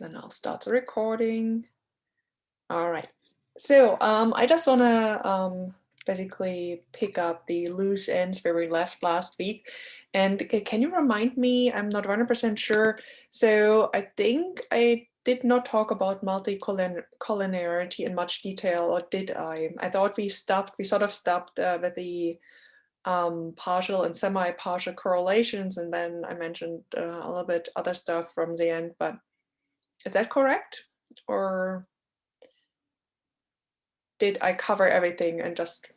Then I'll start the recording. All right. So I just want to basically pick up the loose ends where we left last week. And can you remind me? I'm not 100% sure. So I think I did not talk about multicollinearity in much detail, or did I? I thought we sort of stopped with the partial and semi-partial correlations, and then I mentioned a little bit other stuff from the end, but is that correct? Or did I cover everything and just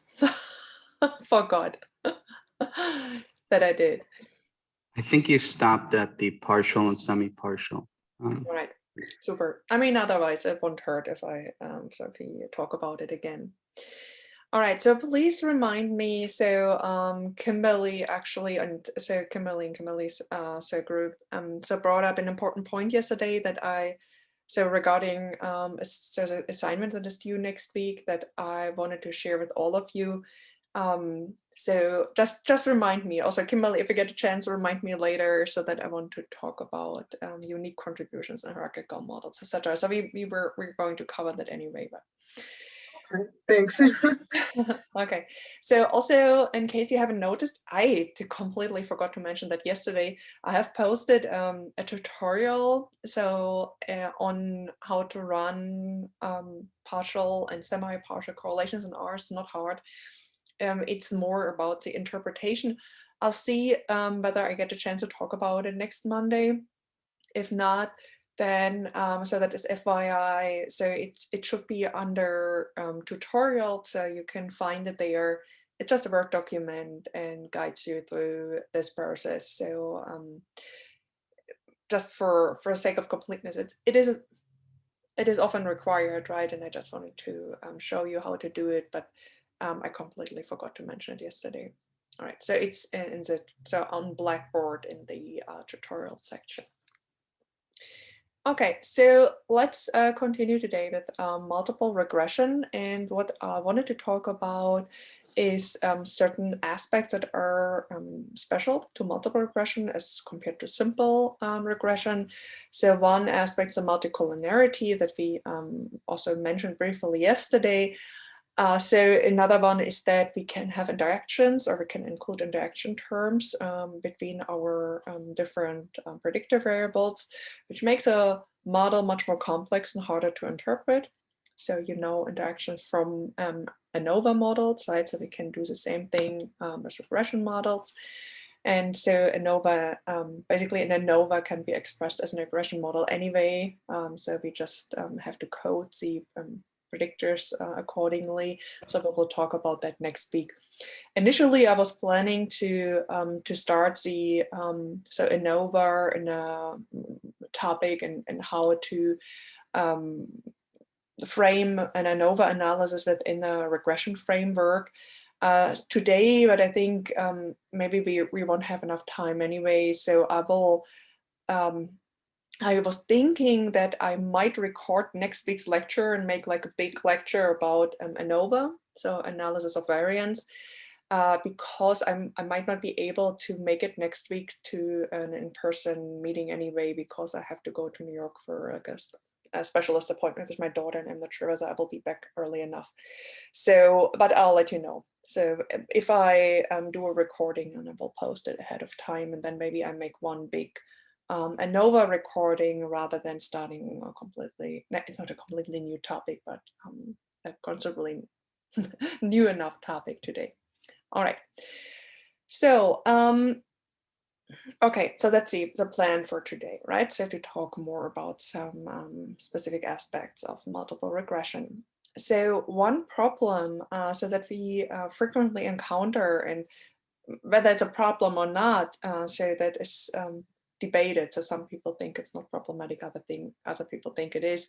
forgot that I did? I think you stopped at the partial and semi-partial. All right, super. I mean, otherwise it won't hurt if I talk about it again. All right, so please remind me. So Kimberly actually, and so Kimberly and Kimberly's group so brought up an important point yesterday that regarding the assignment that is due next week that I wanted to share with all of you. So just remind me. Also, Kimberly, if you get a chance, remind me later so that I want to talk about unique contributions and hierarchical models, etc. So we're going to cover that anyway, but. Thanks. Okay, so also in case you haven't noticed, I completely forgot to mention that yesterday I have posted a tutorial on how to run partial and semi-partial correlations in R. It's not hard. It's more about the interpretation. I'll see whether I get a chance to talk about it next Monday. If not, then so that is FYI. So it should be under tutorial, so you can find it there. It's just a Word document and guides you through this process. So just for sake of completeness, it is often required, right? And I just wanted to show you how to do it, but I completely forgot to mention it yesterday. All right, so it's on Blackboard in the tutorial section. Okay, so let's continue today with multiple regression, and what I wanted to talk about is certain aspects that are special to multiple regression as compared to simple regression. So one aspect is the multicollinearity that we also mentioned briefly yesterday. So another one is that we can have interactions, or we can include interaction terms between our different predictor variables, which makes a model much more complex and harder to interpret. So interactions from ANOVA models, right? So we can do the same thing as regression models. And so ANOVA, basically an ANOVA can be expressed as an regression model anyway. So we just have to code the predictors accordingly. So we will talk about that next week. Initially, I was planning to start the ANOVA in a topic and how to frame an ANOVA analysis within a regression framework today, but I think maybe we won't have enough time anyway. So I will. I was thinking that I might record next week's lecture and make like a big lecture about ANOVA, so analysis of variance, because I might not be able to make it next week to an in-person meeting anyway, because I have to go to New York for a specialist appointment with my daughter, and I'm not sure whether I will be back early enough. So, but I'll let you know. So if I do a recording, and I will post it ahead of time, and then maybe I make one big ANOVA recording rather than starting a completely, it's not a completely new topic, but a considerably new enough topic today. All right. So, okay, so that's the plan for today, right? So to talk more about some specific aspects of multiple regression. So one problem so that we frequently encounter, and whether it's a problem or not, so that is debated. So some people think it's not problematic, other people think it is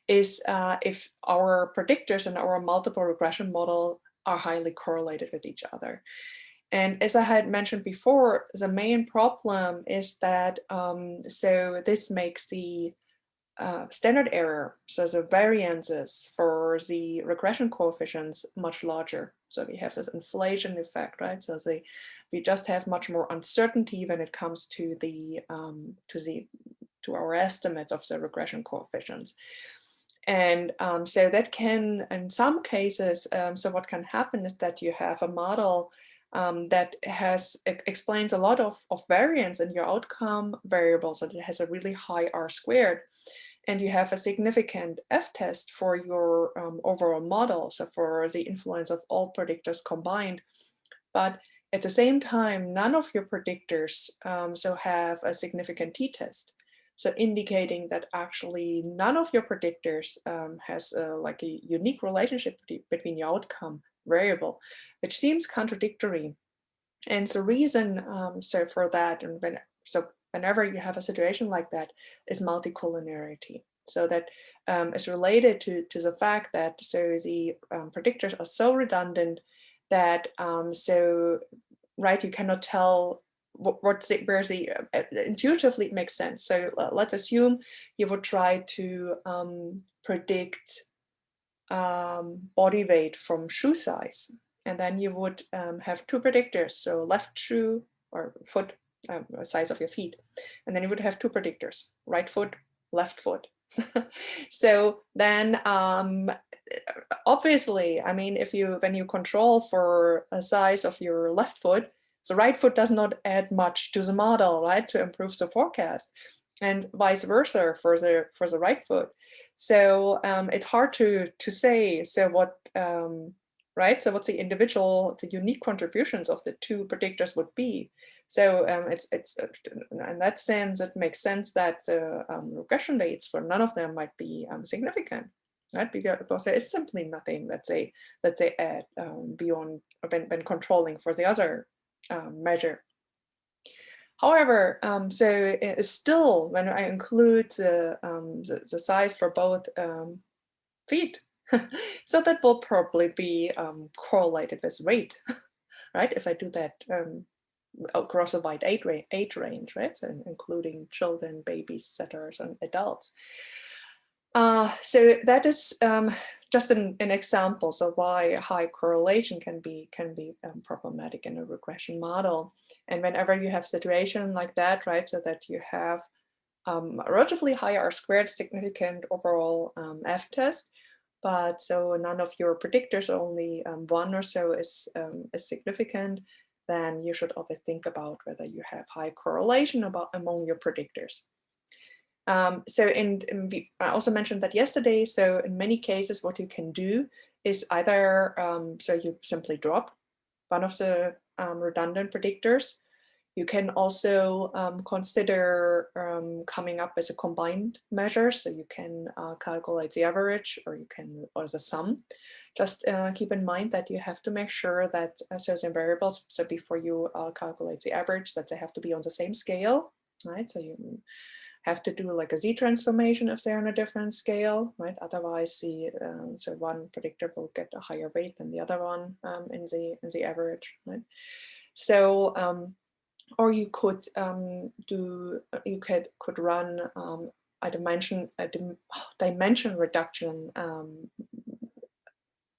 if our predictors and our multiple regression model are highly correlated with each other. And as I had mentioned before, the main problem is that so this makes the standard error, so the variances for the regression coefficients, much larger. So we have this inflation effect, right? So we just have much more uncertainty when it comes to the to our estimates of the regression coefficients. And so that can, in some cases, so what can happen is that you have a model that explains a lot of variance in your outcome variables, so that it has a really high R-squared, and you have a significant F-test for your overall model, so for the influence of all predictors combined. But at the same time, none of your predictors so have a significant t-test. So indicating that actually none of your predictors has like a unique relationship between your outcome variable, which seems contradictory. And the reason so for that, and whenever you have a situation like that, is multicollinearity. So that is related to the fact that so the predictors are so redundant that right, you cannot tell where the intuitively it makes sense. So let's assume you would try to predict body weight from shoe size, and then you would have two predictors, so left shoe or foot, size of your feet, and then you would have two predictors, right foot, left foot. So then obviously, I mean, when you control for a size of your left foot, the right foot does not add much to the model, right, to improve the forecast, and vice versa for the right foot. So it's hard to say. So what, right? So what's the unique contributions of the two predictors would be? So it's in that sense, it makes sense that the regression weights for none of them might be significant, right? Because there is simply nothing that they add beyond when controlling for the other measure. However, so it's still, when I include the size for both feet, so that will probably be correlated with weight, right? If I do that across a wide age range, right? So including children, babies, etc., and adults. So that is just an example. So why high correlation can be problematic in a regression model. And whenever you have situation like that, right? So that you have a relatively high R-squared, significant overall F-test, but so none of your predictors, only one or so is significant, then you should always think about whether you have high correlation among your predictors. So I also mentioned that yesterday, so in many cases what you can do is either, so you simply drop one of the redundant predictors. You can also consider coming up with a combined measure, so you can calculate the average, or the sum. Just keep in mind that you have to make sure that certain variables, so before you calculate the average, that they have to be on the same scale, right? So you have to do like a Z transformation if they're on a different scale, right? Otherwise, so one predictor will get a higher weight than the other one in the average, right? So or you could could run a dimension reduction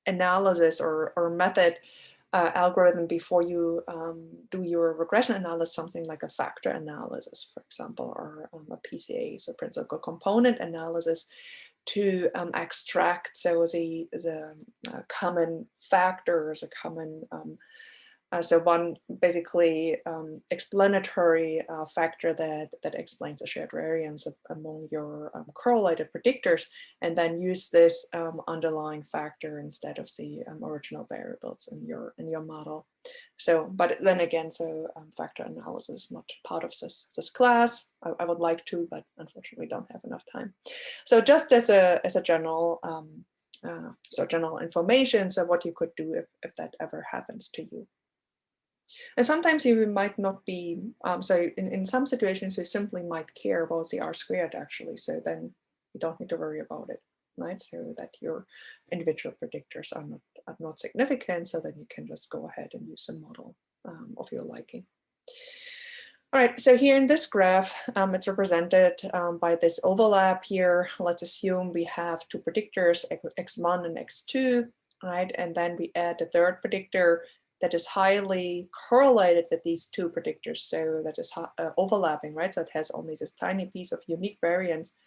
analysis or method algorithm before you do your regression analysis, something like a factor analysis, for example, or a PCA, so principal component analysis, to extract the common factors, a common so one basically explanatory factor that explains the shared variance among your correlated predictors, and then use this underlying factor instead of the original variables in your model. So, but then again, so factor analysis is not part of this class. I would like to, but unfortunately don't have enough time. So just as a general general information, so what you could do if that ever happens to you. And sometimes you might not be, so in some situations, you simply might care about the R-squared actually, so then you don't need to worry about it, right? So that your individual predictors are not significant, so then you can just go ahead and use a model of your liking. All right, so here in this graph, it's represented by this overlap here. Let's assume we have two predictors, x1 and x2, right? And then we add a third predictor that is highly correlated with these two predictors, so that is overlapping, right? So it has only this tiny piece of unique variance,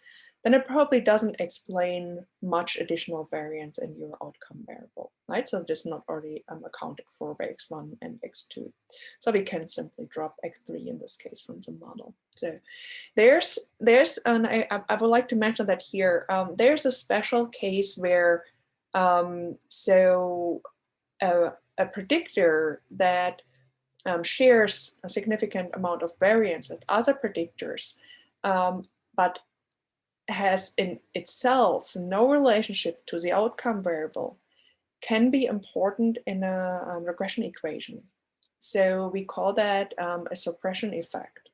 then it probably doesn't explain much additional variance in your outcome variable, right? So it is not already accounted for by x1 and x2. So we can simply drop x3 in this case from the model. So and I would like to mention that here, there's a special case where a predictor that shares a significant amount of variance with other predictors, but has in itself no relationship to the outcome variable, can be important in a regression equation. So we call that a suppression effect,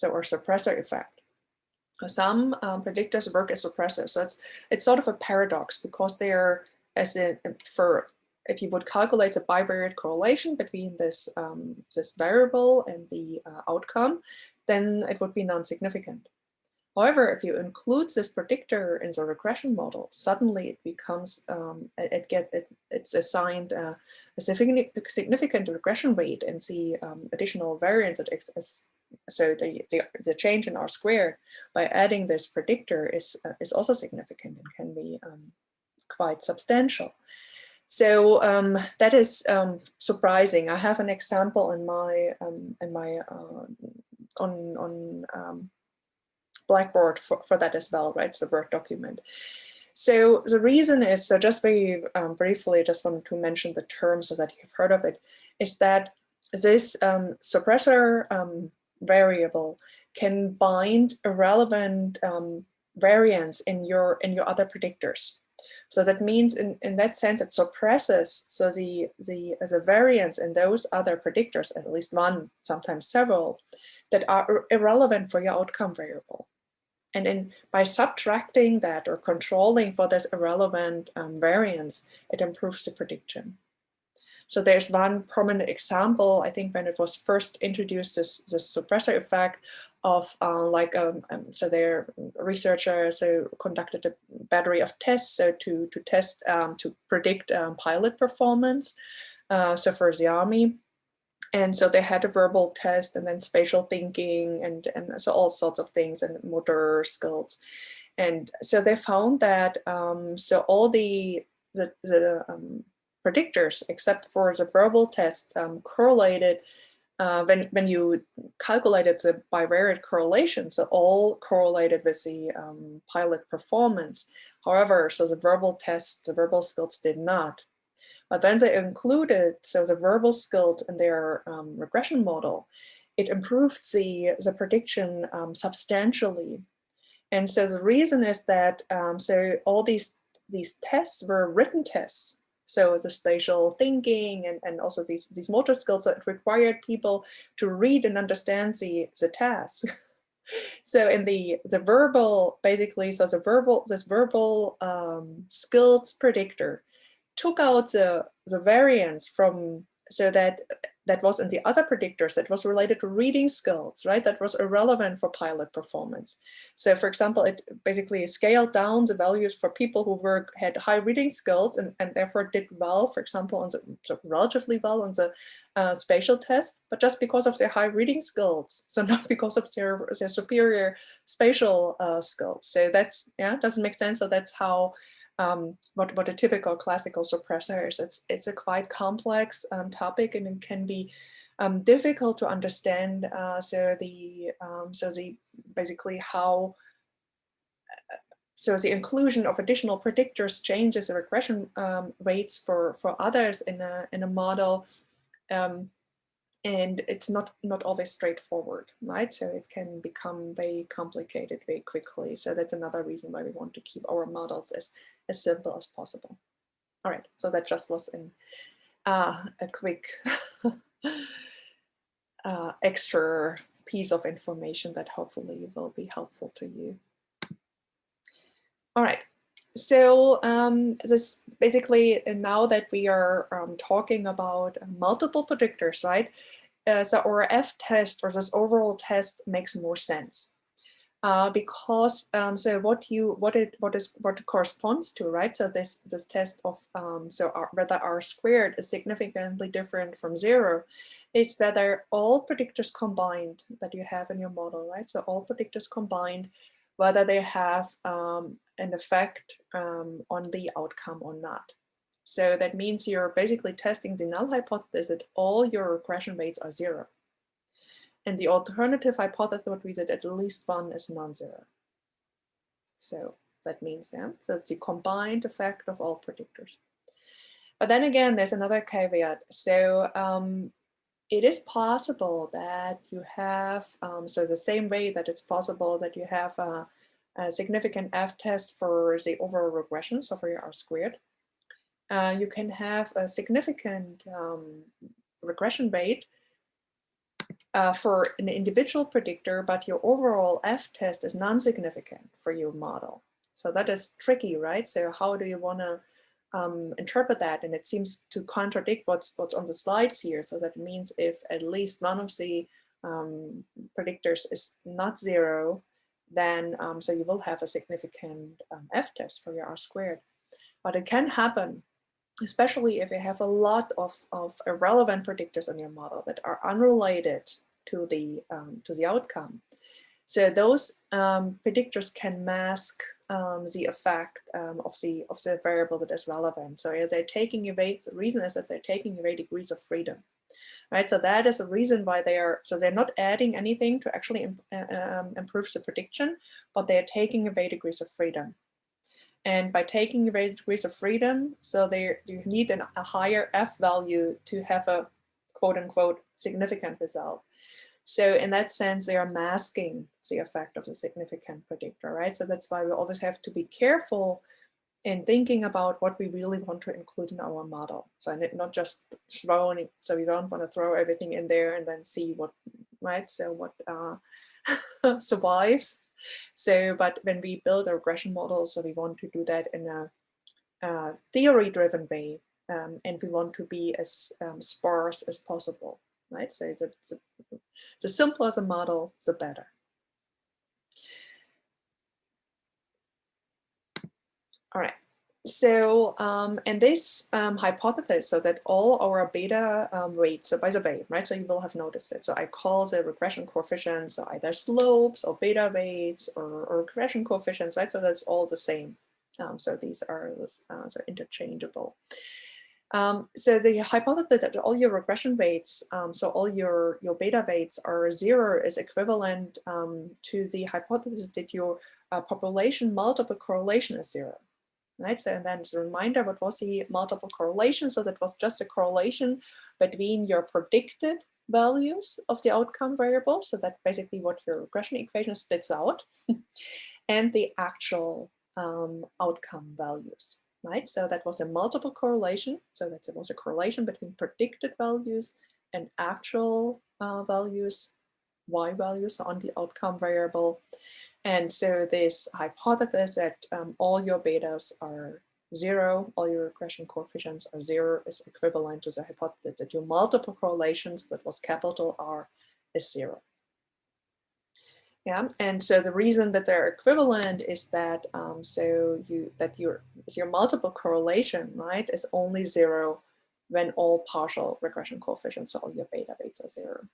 or suppressor effect. Some predictors work as suppressors, so it's sort of a paradox, because they are, if you would calculate a bivariate correlation between this variable and the outcome, then it would be non-significant. However, if you include this predictor in the regression model, suddenly it becomes, it's assigned a significant regression weight, and the additional variance that exists. So the change in R squared by adding this predictor is also significant and can be quite substantial. So that is surprising. I have an example in my on Blackboard for that as well, right? It's the Word document. So the reason is, so just very briefly, just wanted to mention the term so that you've heard of it, is that this suppressor variable can bind irrelevant variance in your other predictors. So that means in that sense it suppresses the variance in those other predictors, at least one, sometimes several, that are irrelevant for your outcome variable. And by subtracting that or controlling for this irrelevant variance, it improves the prediction. So there's one prominent example, I think, when it was first introduced, this suppressor effect of so their researchers conducted a battery of tests to test, to predict pilot performance, so for the Army. And so they had a verbal test, and then spatial thinking, and so all sorts of things, and motor skills. And so they found that so all the predictors, except for the verbal test, correlated when you calculated the bivariate correlation. So all correlated with the pilot performance. However, so the verbal test, the verbal skills did not. But then they included, so the verbal skills in their regression model, it improved the prediction substantially. And so the reason is that, so all these tests were written tests. So the spatial thinking and also these motor skills that required people to read and understand the task. So in the verbal, basically, so this verbal skills predictor took out the variance from, so that was in the other predictors that was related to reading skills, right? That was irrelevant for pilot performance. So for example, it basically scaled down the values for people who had high reading skills and therefore did well, for example, on relatively well on the spatial test, but just because of their high reading skills. So not because of their superior spatial skills. So that's, yeah, doesn't make sense. So that's how what a typical classical suppressor is. It's a quite complex topic, and it can be difficult to understand. So basically how so the inclusion of additional predictors changes the regression weights for others in a model. And it's not always straightforward, right? So it can become very complicated very quickly. So that's another reason why we want to keep our models as simple as possible. All right, so that just was a quick extra piece of information that hopefully will be helpful to you. All right, so this basically, now that we are talking about multiple predictors, right? So our F test, or this overall test, makes more sense. because so what corresponds to, right? So this test of whether R squared is significantly different from 0 is whether all predictors combined that you have in your model, right? So all predictors combined, whether they have an effect on the outcome or not. So that means you're basically testing the null hypothesis that all your regression weights are 0. And the alternative hypothesis would be that at least one is non-zero. So that means, yeah, so it's the combined effect of all predictors. But then again, there's another caveat. So it is possible that you have, so the same way that it's possible that you have a significant F-test for the overall regression, so for your R squared, you can have a significant regression rate for an individual predictor, but your overall F-test is non-significant for your model. So that is tricky, right? So how do you want to interpret that? And it seems to contradict what's on the slides here. So that means if at least one of the predictors is not 0, then so you will have a significant F-test for your R squared. But it can happen, especially if you have a lot of irrelevant predictors in your model that are unrelated to the outcome. So those predictors can mask the effect of the variable that is relevant. So as they're taking away, the reason is that they're taking away degrees of freedom, right? So that is a reason why they're not adding anything to actually improve the prediction, but they're taking away degrees of freedom. And by taking away degrees of freedom, so you need a higher F value to have a quote unquote significant result. So in that sense, they are masking the effect of the significant predictor, right? So that's why we always have to be careful in thinking about what we really want to include in our model. So not just throwing, so we don't want to throw everything in there and then see what, right? So what survives. So, but when we build a regression model, so we want to do that in a theory-driven way, and we want to be as sparse as possible, right? So the simpler the model, the better. All right. So, and this hypothesis, so that all our beta weights, so by the way, right, so you will have noticed it. So I call the regression coefficients, so either slopes or beta weights or regression coefficients, right? So that's all the same. So these are so interchangeable. So the hypothesis that all your regression weights, so all your beta weights are 0 is equivalent to the hypothesis that your population multiple correlation is 0. Right, so and then as a reminder, what was the multiple correlation? So that was just a correlation between your predicted values of the outcome variable. So that's basically what your regression equation spits out, and the actual outcome values. Right, so that was a multiple correlation. So that was a correlation between predicted values and actual values, y values on the outcome variable. And so this hypothesis that all your betas are 0, all your regression coefficients are 0 is equivalent to the hypothesis that your multiple correlations, that was capital R, is 0. Yeah, and so the reason that they're equivalent is that your multiple correlation, right, is only 0 when all partial regression coefficients, so all your beta weights are 0,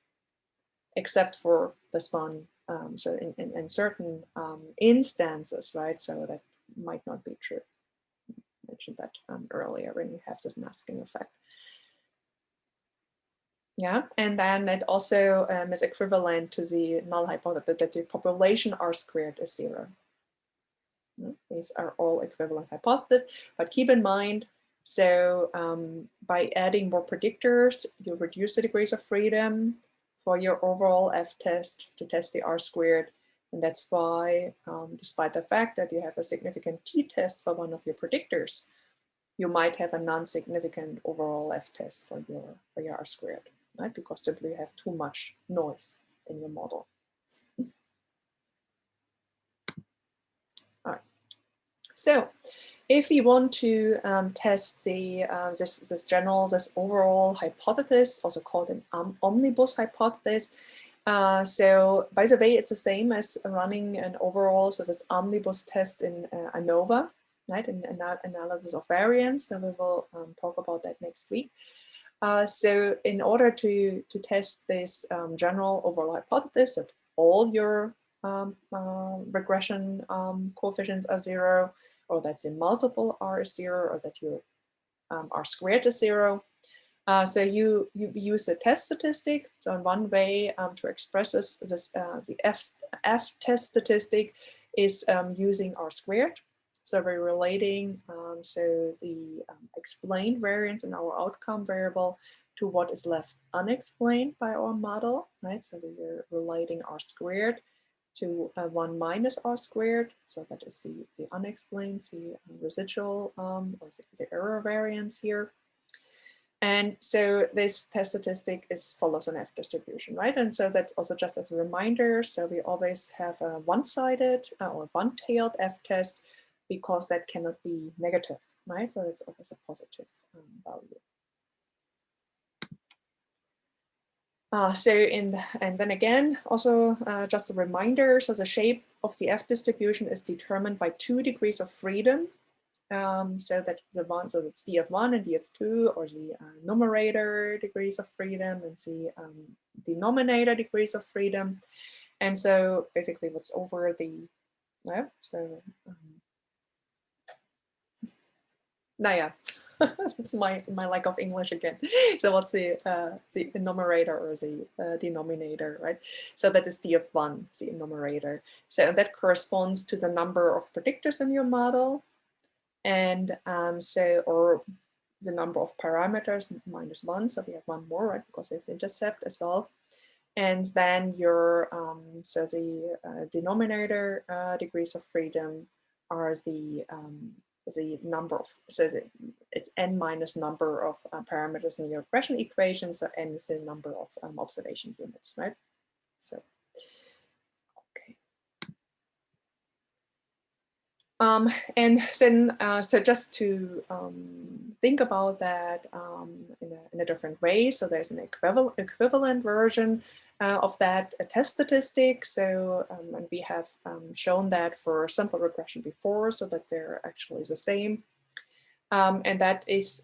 except for this one. So in certain instances, right, so that might not be true. I mentioned that earlier when you have this masking effect. Yeah, and then it also is equivalent to the null hypothesis that the population R squared is 0. These are all equivalent hypotheses, but keep in mind, so by adding more predictors, you reduce the degrees of freedom for your overall F-test to test the R squared. And that's why, despite the fact that you have a significant t-test for one of your predictors, you might have a non-significant overall F-test for your R squared, right? Because simply you have too much noise in your model. All right. So if you want to test the this overall hypothesis, also called an omnibus hypothesis, So by the way, it's the same as running an overall, so this omnibus test in ANOVA, right, in analysis of variance, and we will talk about that next week. So in order to test this general overall hypothesis that all your regression coefficients are 0, or that the multiple R is 0, or that your R squared is 0, so you use a test statistic. So in one way to express this the F test statistic is using R squared. So we're relating so the explained variance in our outcome variable to what is left unexplained by our model, right? So we're relating R squared to 1 minus R squared. So that is the unexplained, the residual or the error variance here. And so this test statistic follows an F distribution, right? And so that's also just as a reminder. So we always have a one-sided or one-tailed F test because that cannot be negative, right? So it's always a positive value. And then again, also just a reminder. So the shape of the F distribution is determined by 2 degrees of freedom. So that so that's df1 and df2, or the numerator degrees of freedom and the denominator degrees of freedom. And so basically what's over the, yeah, so, it's my lack of English again. So what's the numerator or the denominator, right? So that is df1, the numerator. So that corresponds to the number of predictors in your model. And or the number of parameters -1, so we have one more, right, because we have the intercept as well. And then your so the denominator degrees of freedom are the number of, so it's n minus number of parameters in your regression equation. So n is the number of observation units, right? So and then, so just to think about that in a different way. So there's an equivalent version of that test statistic. So and we have shown that for simple regression before, so that they're actually the same. And that is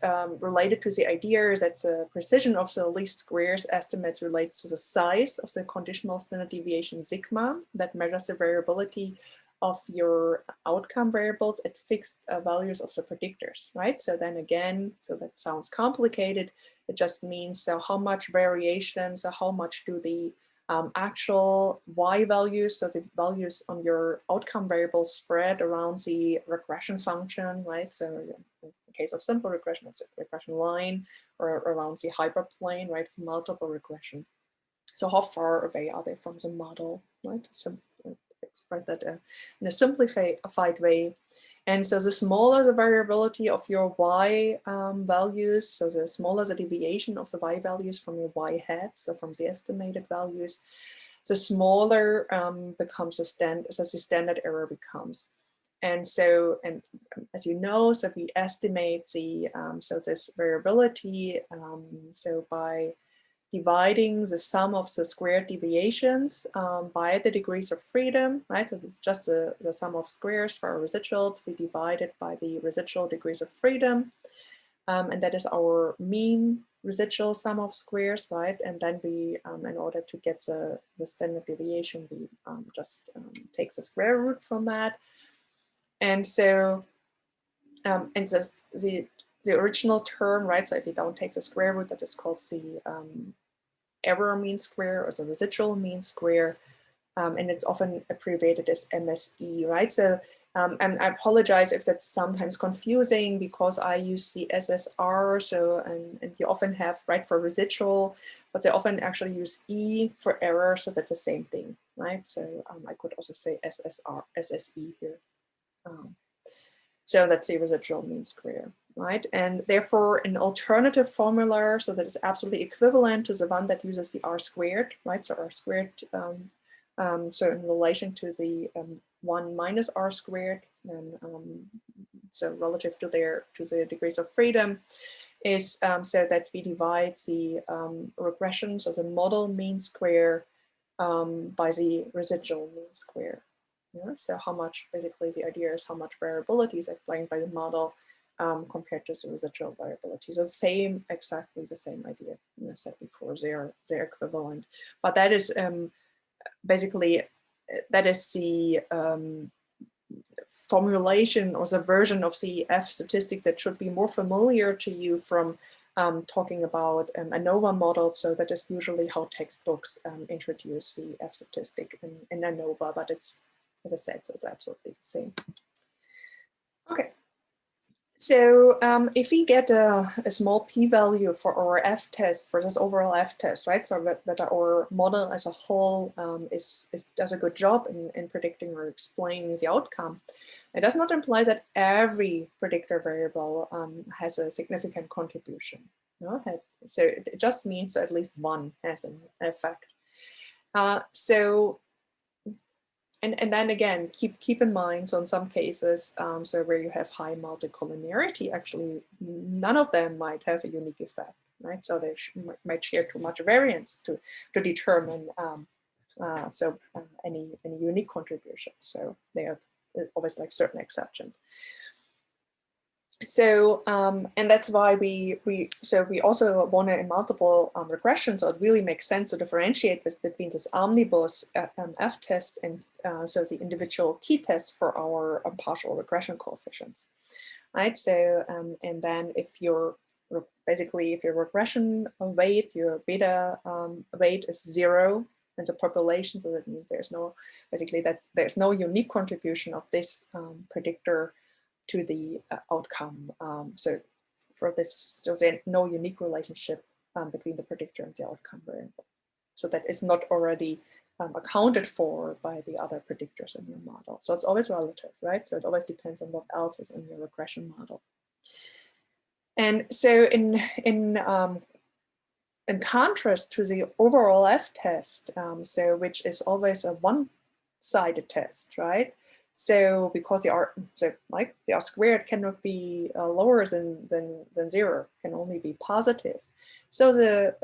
related to the idea that the precision of the least squares estimates relates to the size of the conditional standard deviation sigma that measures the variability of your outcome variables at fixed values of the predictors, right? So then again, so that sounds complicated. It just means so how much variation, so how much do the actual y values, so the values on your outcome variables spread around the regression function, right? So in the case of simple regression, it's a regression line, or around the hyperplane, right, for multiple regression. So how far away are they from the model, right? So express that in a simplified way. And so the smaller the variability of your y values, so the smaller the deviation of the y values from your y hat, so from the estimated values, the smaller becomes the standard error becomes. And so, and as you know, so we estimate the so this variability so by dividing the sum of the squared deviations by the degrees of freedom, right? So it's just the sum of squares for our residuals. We divide it by the residual degrees of freedom. And that is our mean residual sum of squares, right? And then we, in order to get the standard deviation, we just take the square root from that. And so, and the original term, right? So if you don't take the square root, that is called the error mean square or the residual mean square, and it's often abbreviated as MSE, right? So, and I apologize if that's sometimes confusing because I use the SSR, so, and you often have, right, for residual, but they often actually use E for error, so that's the same thing, right? So I could also say SSR, SSE here. So that's the residual mean square, right? And therefore an alternative formula, so that is absolutely equivalent to the one that uses the R squared, right? So R squared, so in relation to the 1 minus R squared, and so relative to the degrees of freedom, is so that we divide the regression, so the model mean square by the residual mean square. Yeah? So how much, basically the idea is how much variability is explained by the model compared to the residual variability. So same, exactly the same idea. And I said before, they're equivalent. But that is basically, that is the formulation or the version of the F statistics that should be more familiar to you from talking about ANOVA models. So that is usually how textbooks introduce the F statistic in ANOVA, but it's, as I said, so it's absolutely the same. Okay. So if we get a small p-value for our F test, for this overall F test, right? So that our model as a whole does a good job in predicting or explaining the outcome, it does not imply that every predictor variable has a significant contribution. No? So it just means that at least one has an effect. And then again, keep in mind, so in some cases, so where you have high multicollinearity, actually none of them might have a unique effect, right? So they might share too much variance to determine any unique contributions. So they are always like certain exceptions. So and that's why we also want to in multiple regression. So it really makes sense to differentiate between this omnibus F test and so the individual t test for our partial regression coefficients, right? So and then if your regression weight, your beta weight is 0 in the population, so that means there's no unique contribution of this predictor to the outcome. So for this, there's no unique relationship between the predictor and the outcome variable. So that is not already accounted for by the other predictors in your model. So it's always relative, right? So it always depends on what else is in your regression model. And so in contrast to the overall F test, so which is always a one-sided test, right? So because the R squared cannot be lower than 0, can only be positive. So the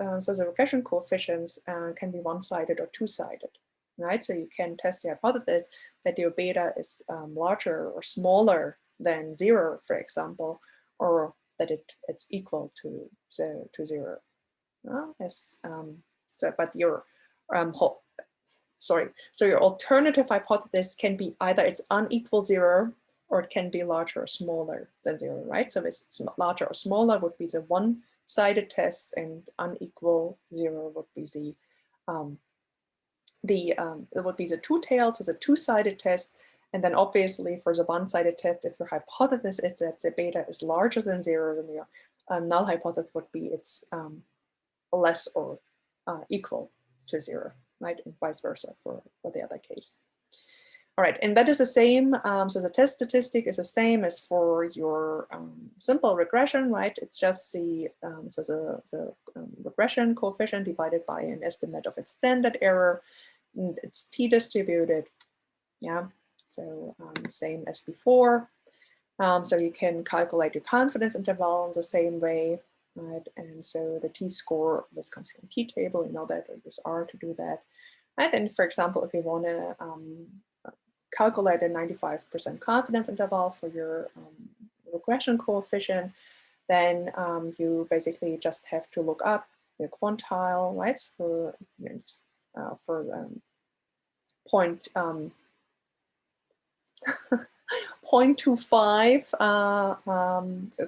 regression coefficients can be one-sided or two-sided, right? So you can test the hypothesis that your beta is larger or smaller than 0, for example, or that it's equal to 0. But your so your alternative hypothesis can be either it's unequal 0 or it can be larger or smaller than 0, right? So it's larger or smaller would be the one-sided test, and unequal 0 would be it would be the two-tailed, so the two-sided test. And then obviously for the one-sided test, if your hypothesis is that the beta is larger than 0, then your null hypothesis would be it's less or equal to 0. Right, and vice versa for the other case. All right, and that is the same. So the test statistic is the same as for your simple regression, right? It's just the regression coefficient divided by an estimate of its standard error, and it's t-distributed. Yeah, so same as before. So you can calculate your confidence interval in the same way. Right, and so the t-score, this comes from t-table, you know that, or use R to do that. And then, for example, if you want to calculate a 95% confidence interval for your regression coefficient, then you basically just have to look up the quantile, right, for point 0.25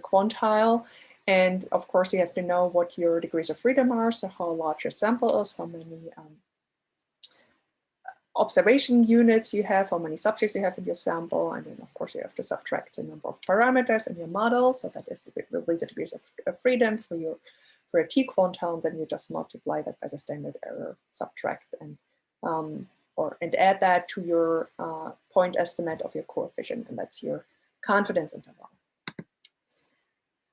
quantile. And of course, you have to know what your degrees of freedom are, so how large your sample is, how many observation units you have, how many subjects you have in your sample, and then of course you have to subtract the number of parameters in your model, so that is the degrees of freedom for a t quantile, and then you just multiply that by the standard error, subtract, and add that to your point estimate of your coefficient, and that's your confidence interval.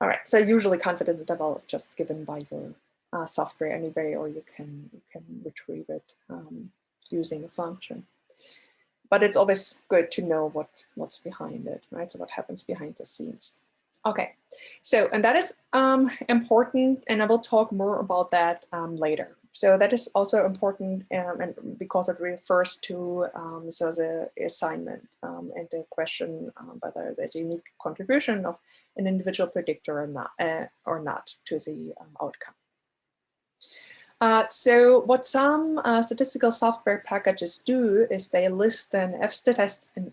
All right, so usually confidence interval is just given by your software anyway, or you can retrieve it using a function. But it's always good to know what's behind it, right? So what happens behind the scenes. Okay, so, and that is important, and I will talk more about that later. So that is also important, and because it refers to so the assignment and the question whether there's a unique contribution of an individual predictor or not to the outcome. So what some statistical software packages do is they list an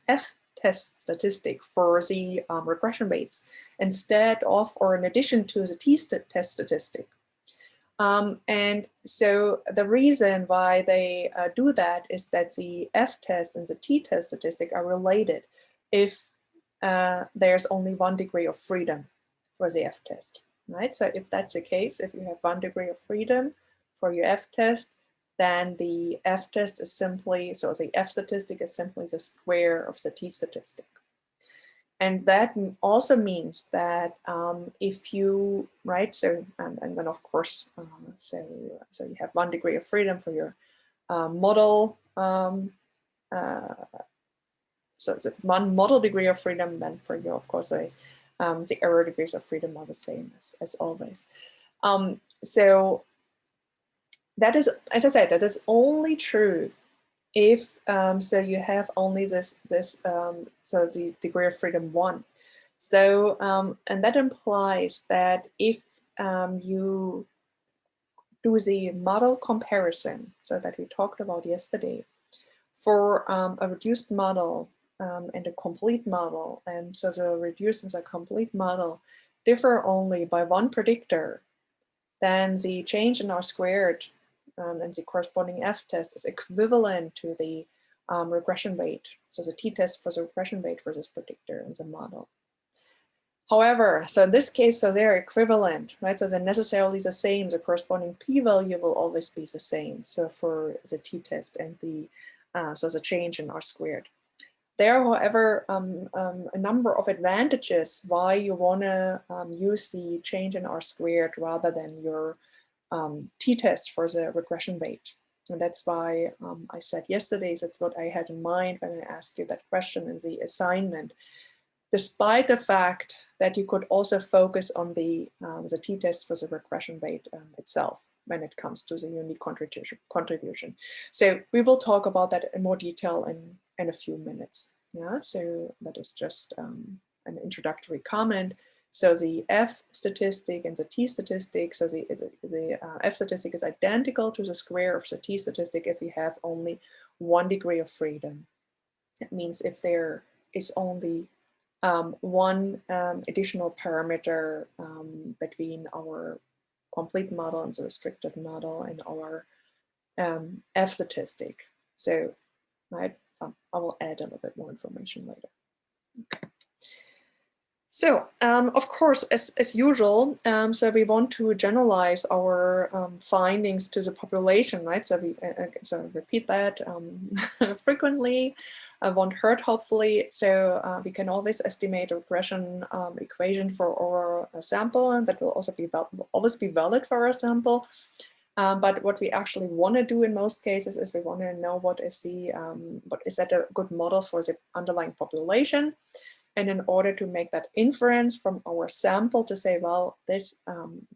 F-test statistic for the regression weights instead of or in addition to the t-test statistic. And so the reason why they do that is that the F-test and the t-test statistic are related if there's only 1 degree of freedom for the F-test, right? So if that's the case, if you have 1 degree of freedom for your F-test, then the F-test is simply, so the F statistic is simply the square of the t statistic. And that also means that if you, right, so, and then of course, so you have 1 degree of freedom for your model, so it's 1 model degree of freedom, then for your, of course, the error degrees of freedom are the same as always. So that is, as I said, that is only true if so you have only this so the degree of freedom 1. So and that implies that if you do the model comparison, so that we talked about yesterday, for a reduced model and a complete model, and so the reduced and the complete model differ only by 1 predictor, then the change in R squared and the corresponding F-test is equivalent to the regression weight, so the t-test for the regression weight for this predictor in the model. However, so in this case, so they're equivalent, right? So they're necessarily the same. The corresponding p-value will always be the same. So for the t-test and the so the change in R squared. There are, however, a number of advantages why you want to use the change in R squared rather than your t-test for the regression weight. And that's why I said yesterday, that's what I had in mind when I asked you that question in the assignment. Despite the fact that you could also focus on the t-test for the regression weight itself when it comes to the unique contribution. So we will talk about that in more detail in a few minutes. Yeah, so that is just an introductory comment. So the F statistic and the t statistic, so the F statistic is identical to the square of the t statistic if you have only 1 degree of freedom. That means if there is only 1 additional parameter between our complete model and the restricted model and our F statistic. So, right, I will add a little bit more information later. Okay. So, of course, as usual, so we want to generalize our findings to the population, right? So we so repeat that frequently, won't hurt, hopefully. So we can always estimate a regression equation for our sample, and that will also always be valid for our sample. But what we actually want to do in most cases is we want to know what is that a good model for the underlying population. And in order to make that inference from our sample to say, well, this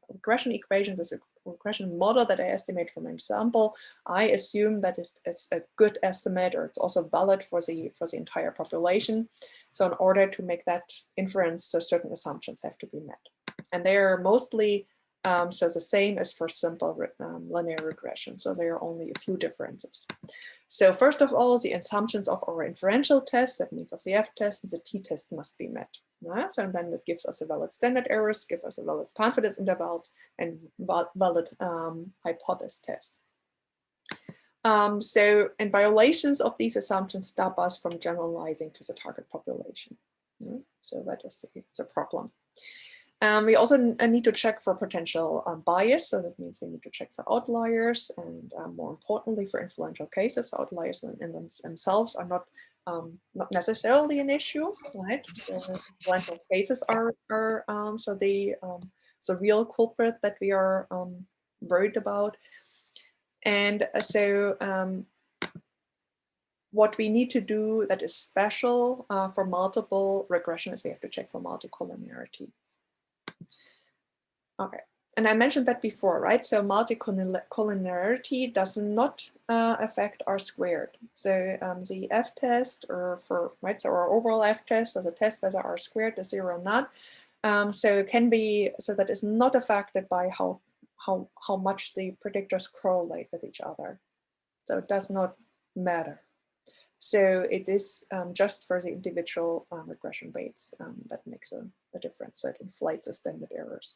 regression equation, this regression model that I estimate from my sample, I assume that is a good estimate, or it's also valid for the entire population. So in order to make that inference, so certain assumptions have to be met. And they are mostly so the same as for simple linear regression. So there are only a few differences. So first of all, the assumptions of our inferential test, that means of the F-test and the t-test, must be met. So and then it gives us a valid standard errors, gives us a valid confidence intervals, and valid hypothesis test. So and violations of these assumptions stop us from generalizing to the target population. So that is the problem. We also need to check for potential bias. So that means we need to check for outliers, and more importantly for influential cases. Outliers in themselves are not necessarily an issue, right? Influential cases are so the real culprit that we are worried about. And so what we need to do that is special for multiple regression is we have to check for multicollinearity. Okay, and I mentioned that before, right? So multicollinearity does not affect R squared. So the F test, or for, right, so our overall F test as a test whether R squared is 0 or not. So it can be, so that is not affected by how much the predictors correlate with each other. So it does not matter. So it is just for the individual regression weights that makes a difference. So it inflates the standard errors.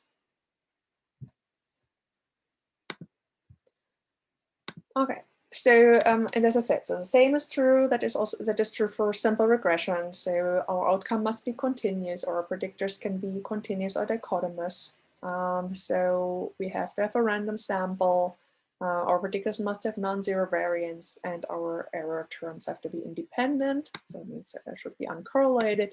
Okay, so and as I said, so the same is true. That is true for simple regression. So our outcome must be continuous, or our predictors can be continuous or dichotomous. So we have to have a random sample. Our predictors must have non-zero variance, and our error terms have to be independent. So it means that they should be uncorrelated.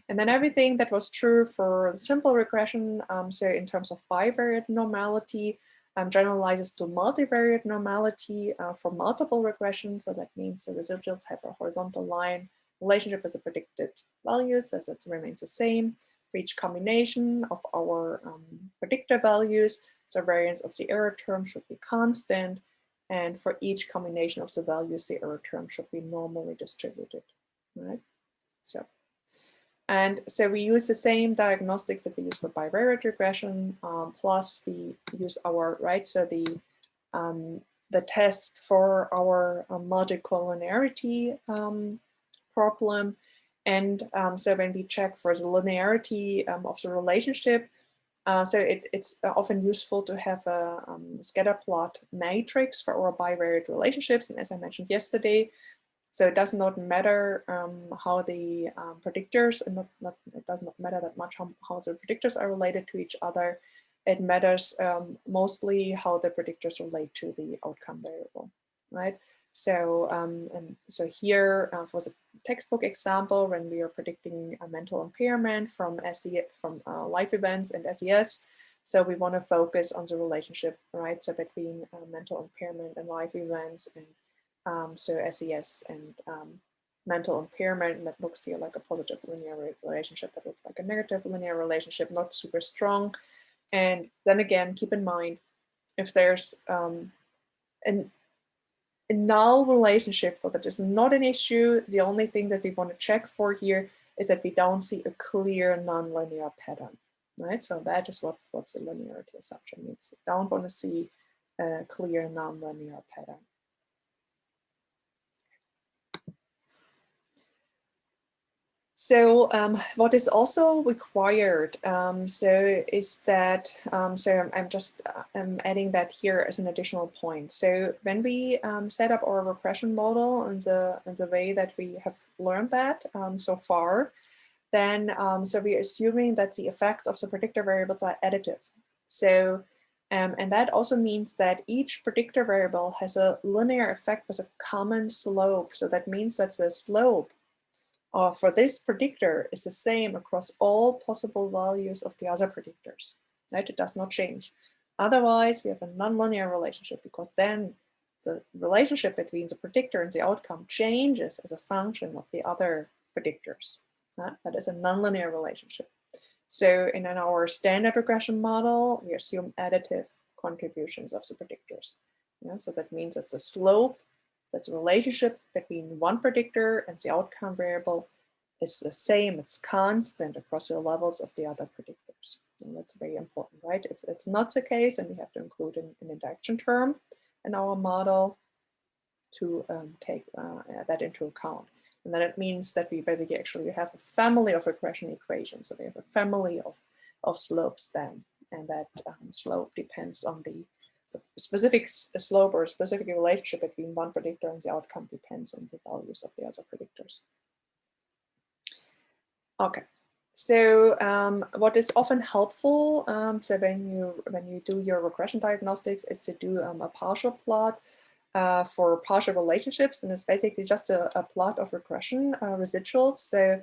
And then everything that was true for simple regression, so in terms of bivariate normality, generalizes to multivariate normality for multiple regressions. So that means the residuals have a horizontal line relationship with the predicted values, as it remains the same for each combination of our predictor values. So variance of the error term should be constant, and for each combination of the values, the error term should be normally distributed. Right? And so we use the same diagnostics that we use for bivariate regression, plus we use our, right, so the test for our multicollinearity problem. And so when we check for the linearity of the relationship, so it's often useful to have a scatter plot matrix for our bivariate relationships. And as I mentioned yesterday, so it does not matter how the predictors, and it does not matter that much how the predictors are related to each other. It matters mostly how the predictors relate to the outcome variable, right? So and so here for the textbook example, when we are predicting a mental impairment from life events and SES, so we want to focus on the relationship, right? So between mental impairment and life events, and so SES and mental impairment, and that looks here like a positive linear relationship, that looks like a negative linear relationship, not super strong. And then again, keep in mind, if there's a null relationship, so that is not an issue, the only thing that we want to check for here is that we don't see a clear nonlinear pattern, right? So that is what's the linearity assumption means. We don't want to see a clear nonlinear pattern. So what is also required, so is that, so I'm just adding that here as an additional point. So when we set up our regression model in the way that we have learned that so far, then so we're assuming that the effects of the predictor variables are additive. So, and that also means that each predictor variable has a linear effect with a common slope. So that means that the slope for this predictor is the same across all possible values of the other predictors, right? It does not change. Otherwise, we have a nonlinear relationship, because then the relationship between the predictor and the outcome changes as a function of the other predictors. That is a nonlinear relationship. So in our standard regression model, we assume additive contributions of the predictors. So that means that the slope, that's a relationship between one predictor and the outcome variable, is the same, it's constant across the levels of the other predictors. And that's very important, right? If it's not the case, then we have to include an induction term in our model to take that into account. And then it means that we basically actually have a family of regression equations. So we have a family of slopes then, and that slope depends on the specific slope or specific relationship between one predictor, and the outcome depends on the values of the other predictors. Okay, so what is often helpful, so when you do your regression diagnostics, is to do a partial plot for partial relationships, and it's basically just a plot of regression residuals. So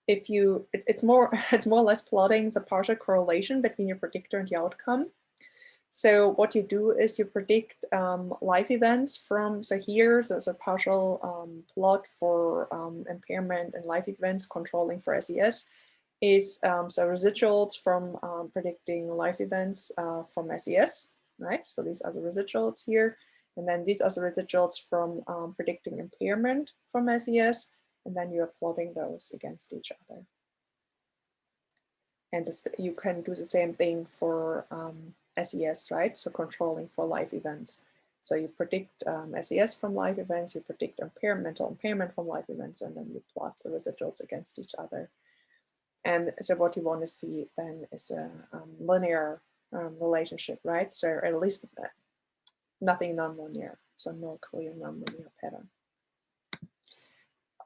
if you, it's more or less plotting the partial correlation between your predictor and the outcome. So what you do is you predict life events from, so here's a partial plot for impairment and life events controlling for SES. is so residuals from predicting life events from SES, right? So these are the residuals here. And then these are the residuals from predicting impairment from SES. And then you're plotting those against each other. And this, you can do the same thing for SES, right? So controlling for life events. So you predict SES from life events, you predict mental impairment from life events, and then you plot the residuals against each other. And so what you want to see then is a linear relationship, right? So at least nothing nonlinear, so no clear nonlinear pattern.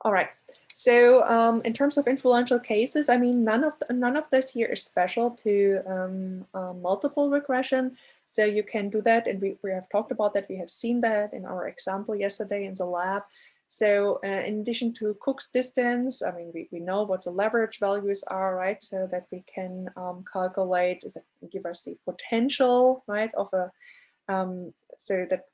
All right, so in terms of influential cases, I mean, none of this here is special to multiple regression. So you can do that, and we have talked about that. We have seen that in our example yesterday in the lab. So in addition to Cook's distance, I mean, we know what the leverage values are, right? So that we can calculate, that give us the potential, right, of a, so that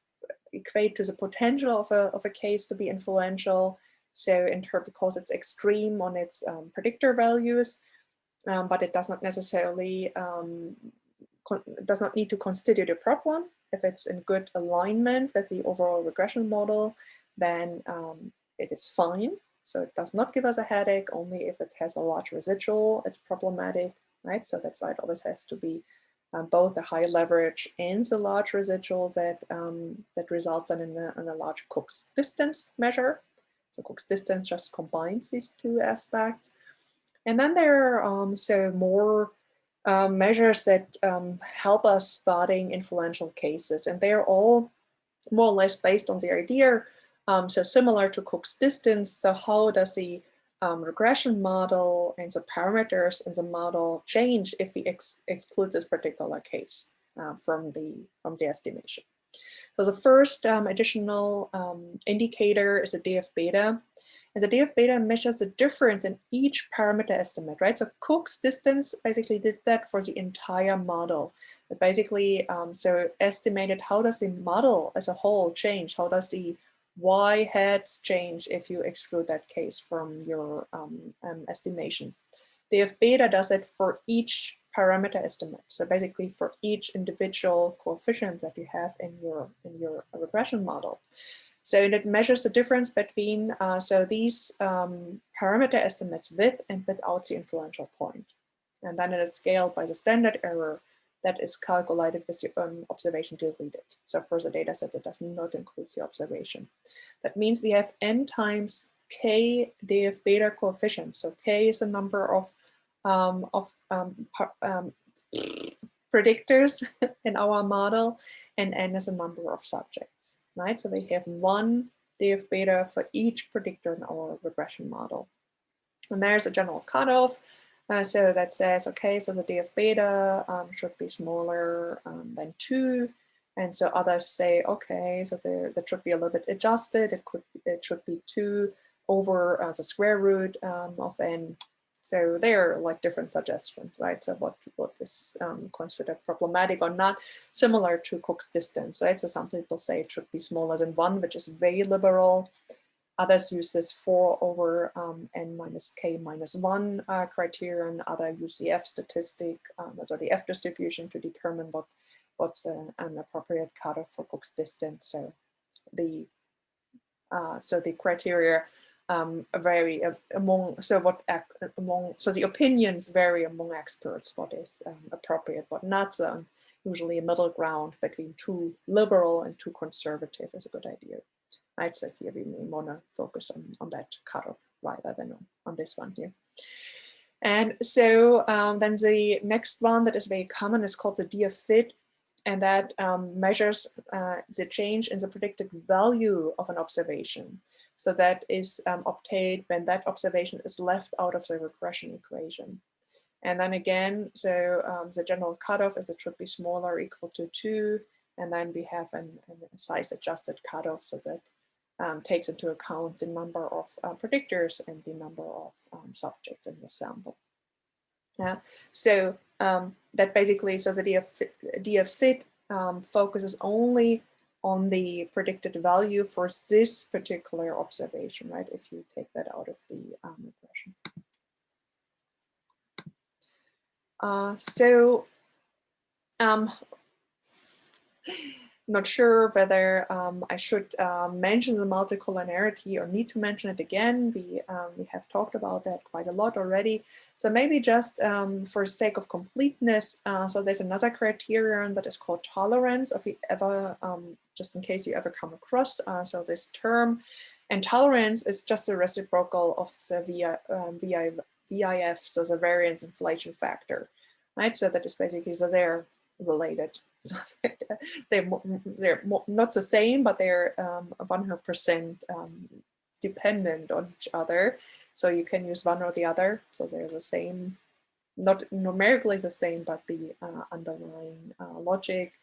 equate to the potential of a case to be influential. So in terms, because it's extreme on its predictor values, but it does not necessarily, does not need to constitute a problem. If it's in good alignment with the overall regression model, then it is fine. So it does not give us a headache. Only if it has a large residual, it's problematic, right? So that's why it always has to be both a high leverage and the large residual that that results in a large Cook's distance measure. So Cook's distance just combines these two aspects. And then there are so more measures that help us spotting influential cases, and they're all more or less based on the idea. So similar to Cook's distance, so how does the regression model and the parameters in the model change if we exclude this particular case from the estimation? So the first additional indicator is a DF beta. And the DF beta measures the difference in each parameter estimate, right? So Cook's distance basically did that for the entire model. It basically so estimated how does the model as a whole change? How does the Y heads change if you exclude that case from your estimation? DF beta does it for each parameter estimate. So basically for each individual coefficient that you have in your regression model. So it measures the difference between so these parameter estimates with and without the influential point. And then it is scaled by the standard error that is calculated with the observation deleted. So for the data set that does not include the observation. That means we have n times k DF beta coefficients. So k is a number of predictors in our model, and n is a number of subjects, right? So we have one DF beta for each predictor in our regression model. And there's a general cutoff. So that says, okay, so the DF beta should be smaller than 2. And so others say, okay, so that should be a little bit adjusted. It should be 2 over the square root of n. So there are like different suggestions, right? So what is considered problematic or not, similar to Cook's distance, right? So some people say it should be smaller than 1, which is very liberal. Others use this 4 over n minus k minus 1 criterion. Others use the F statistic, so the F distribution to determine what's an appropriate cutoff for Cook's distance. So the criteria vary among so the opinions vary among experts what is appropriate, what not. So usually a middle ground between too liberal and too conservative is a good idea. Right, so here we may want to focus on that cutoff rather than on this one here. And so then the next one that is very common is called the DF fit, and that measures the change in the predicted value of an observation. So that is obtained when that observation is left out of the regression equation. And then again, so the general cutoff is it should be smaller or equal to 2. And then we have a size adjusted cutoff, so that takes into account the number of predictors and the number of subjects in the sample. Yeah, so that basically, so the DF fit focuses only on the predicted value for this particular observation, right? If you take that out of the regression. So not sure whether I should mention the multicollinearity or need to mention it again. We have talked about that quite a lot already. So maybe just for sake of completeness, so there's another criterion that is called tolerance. If you ever, just in case you ever come across, so this term, and tolerance is just the reciprocal of the VIF, so the variance inflation factor, right? So that is basically, so they're related. So they're not the same, but they're 100% dependent on each other. So you can use one or the other. So they're the same, not numerically the same, but the underlying logic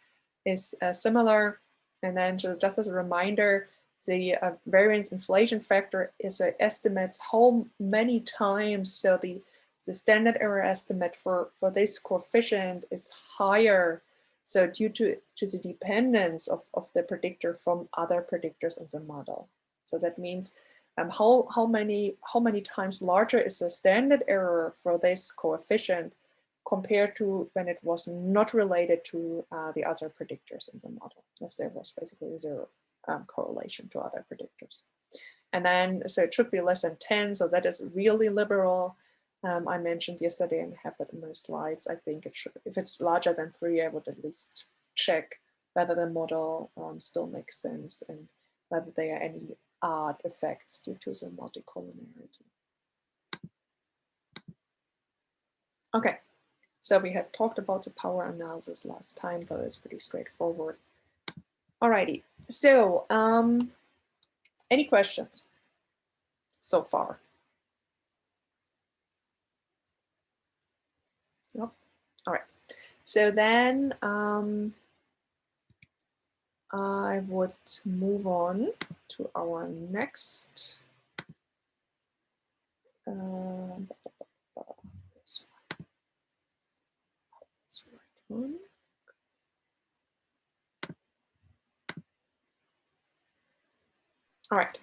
is similar. And then just as a reminder, the variance inflation factor is estimates how many times, so the standard error estimate for this coefficient is higher. So due to the dependence of the predictor from other predictors in the model. So that means how many times larger is the standard error for this coefficient compared to when it was not related to the other predictors in the model, if there was basically zero correlation to other predictors. And then, so it should be less than 10, so that is really liberal. I mentioned yesterday and have that in my slides. I think it should, if it's larger than 3, I would at least check whether the model still makes sense and whether there are any odd effects due to the multicollinearity. Okay, so we have talked about the power analysis last time, so it's pretty straightforward. Alrighty, so any questions so far? Nope. All right. So then I would move on to our next. That's right one. All right.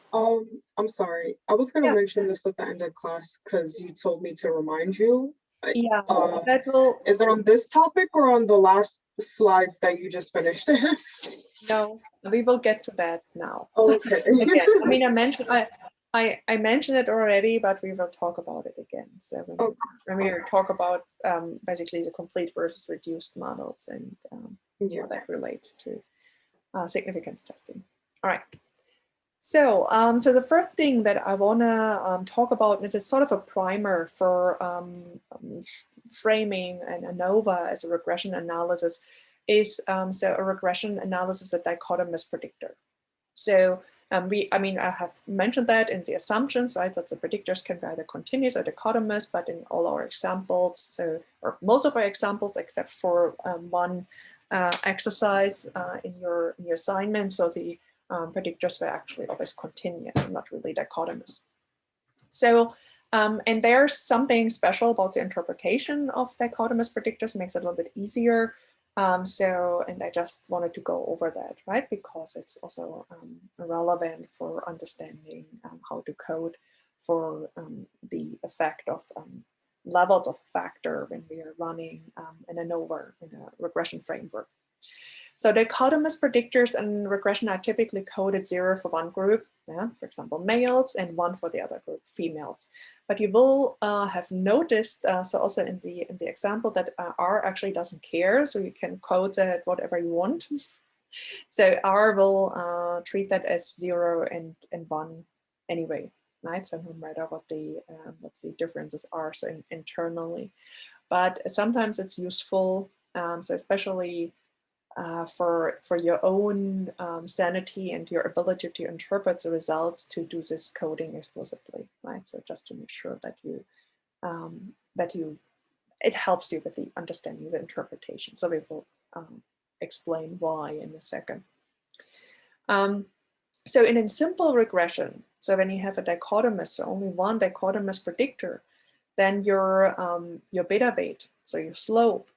I'm sorry. I was gonna mention this at the end of class because you told me to remind you. Yeah, that will. Is it on this topic or on the last slides that you just finished? No, we will get to that now. Okay. Again, I mean, I mentioned it already, but we will talk about it again. So when we talk about basically the complete versus reduced models and how that relates to significance testing. All right. So, so the first thing that I want to talk about is a sort of a primer for framing an ANOVA as a regression analysis is so a regression analysis of dichotomous predictor. So I mean, I have mentioned that in the assumptions, right, that the predictors can be either continuous or dichotomous, but in all our examples, so, or most of our examples, except for one exercise in your assignment, so the predictors were actually always continuous and not really dichotomous. So, and there's something special about the interpretation of dichotomous predictors, makes it a little bit easier. So, and I just wanted to go over that, right? Because it's also relevant for understanding how to code for the effect of levels of factor when we are running an ANOVA in a regression framework. So dichotomous predictors in regression are typically coded 0 for one group, for example, males, and 1 for the other group, females. But you will have noticed, so also in the example, that R actually doesn't care, so you can code that whatever you want. So R will treat that as 0 and 1 anyway, right? So no matter what the differences are, so internally. But sometimes it's useful, so especially for your own sanity and your ability to interpret the results, to do this coding explicitly, right? So just to make sure that it helps you with the understanding, the interpretation. So we will explain why in a second. So in a simple regression, so when you have a dichotomous, so only one dichotomous predictor, then your beta weight, so your slope,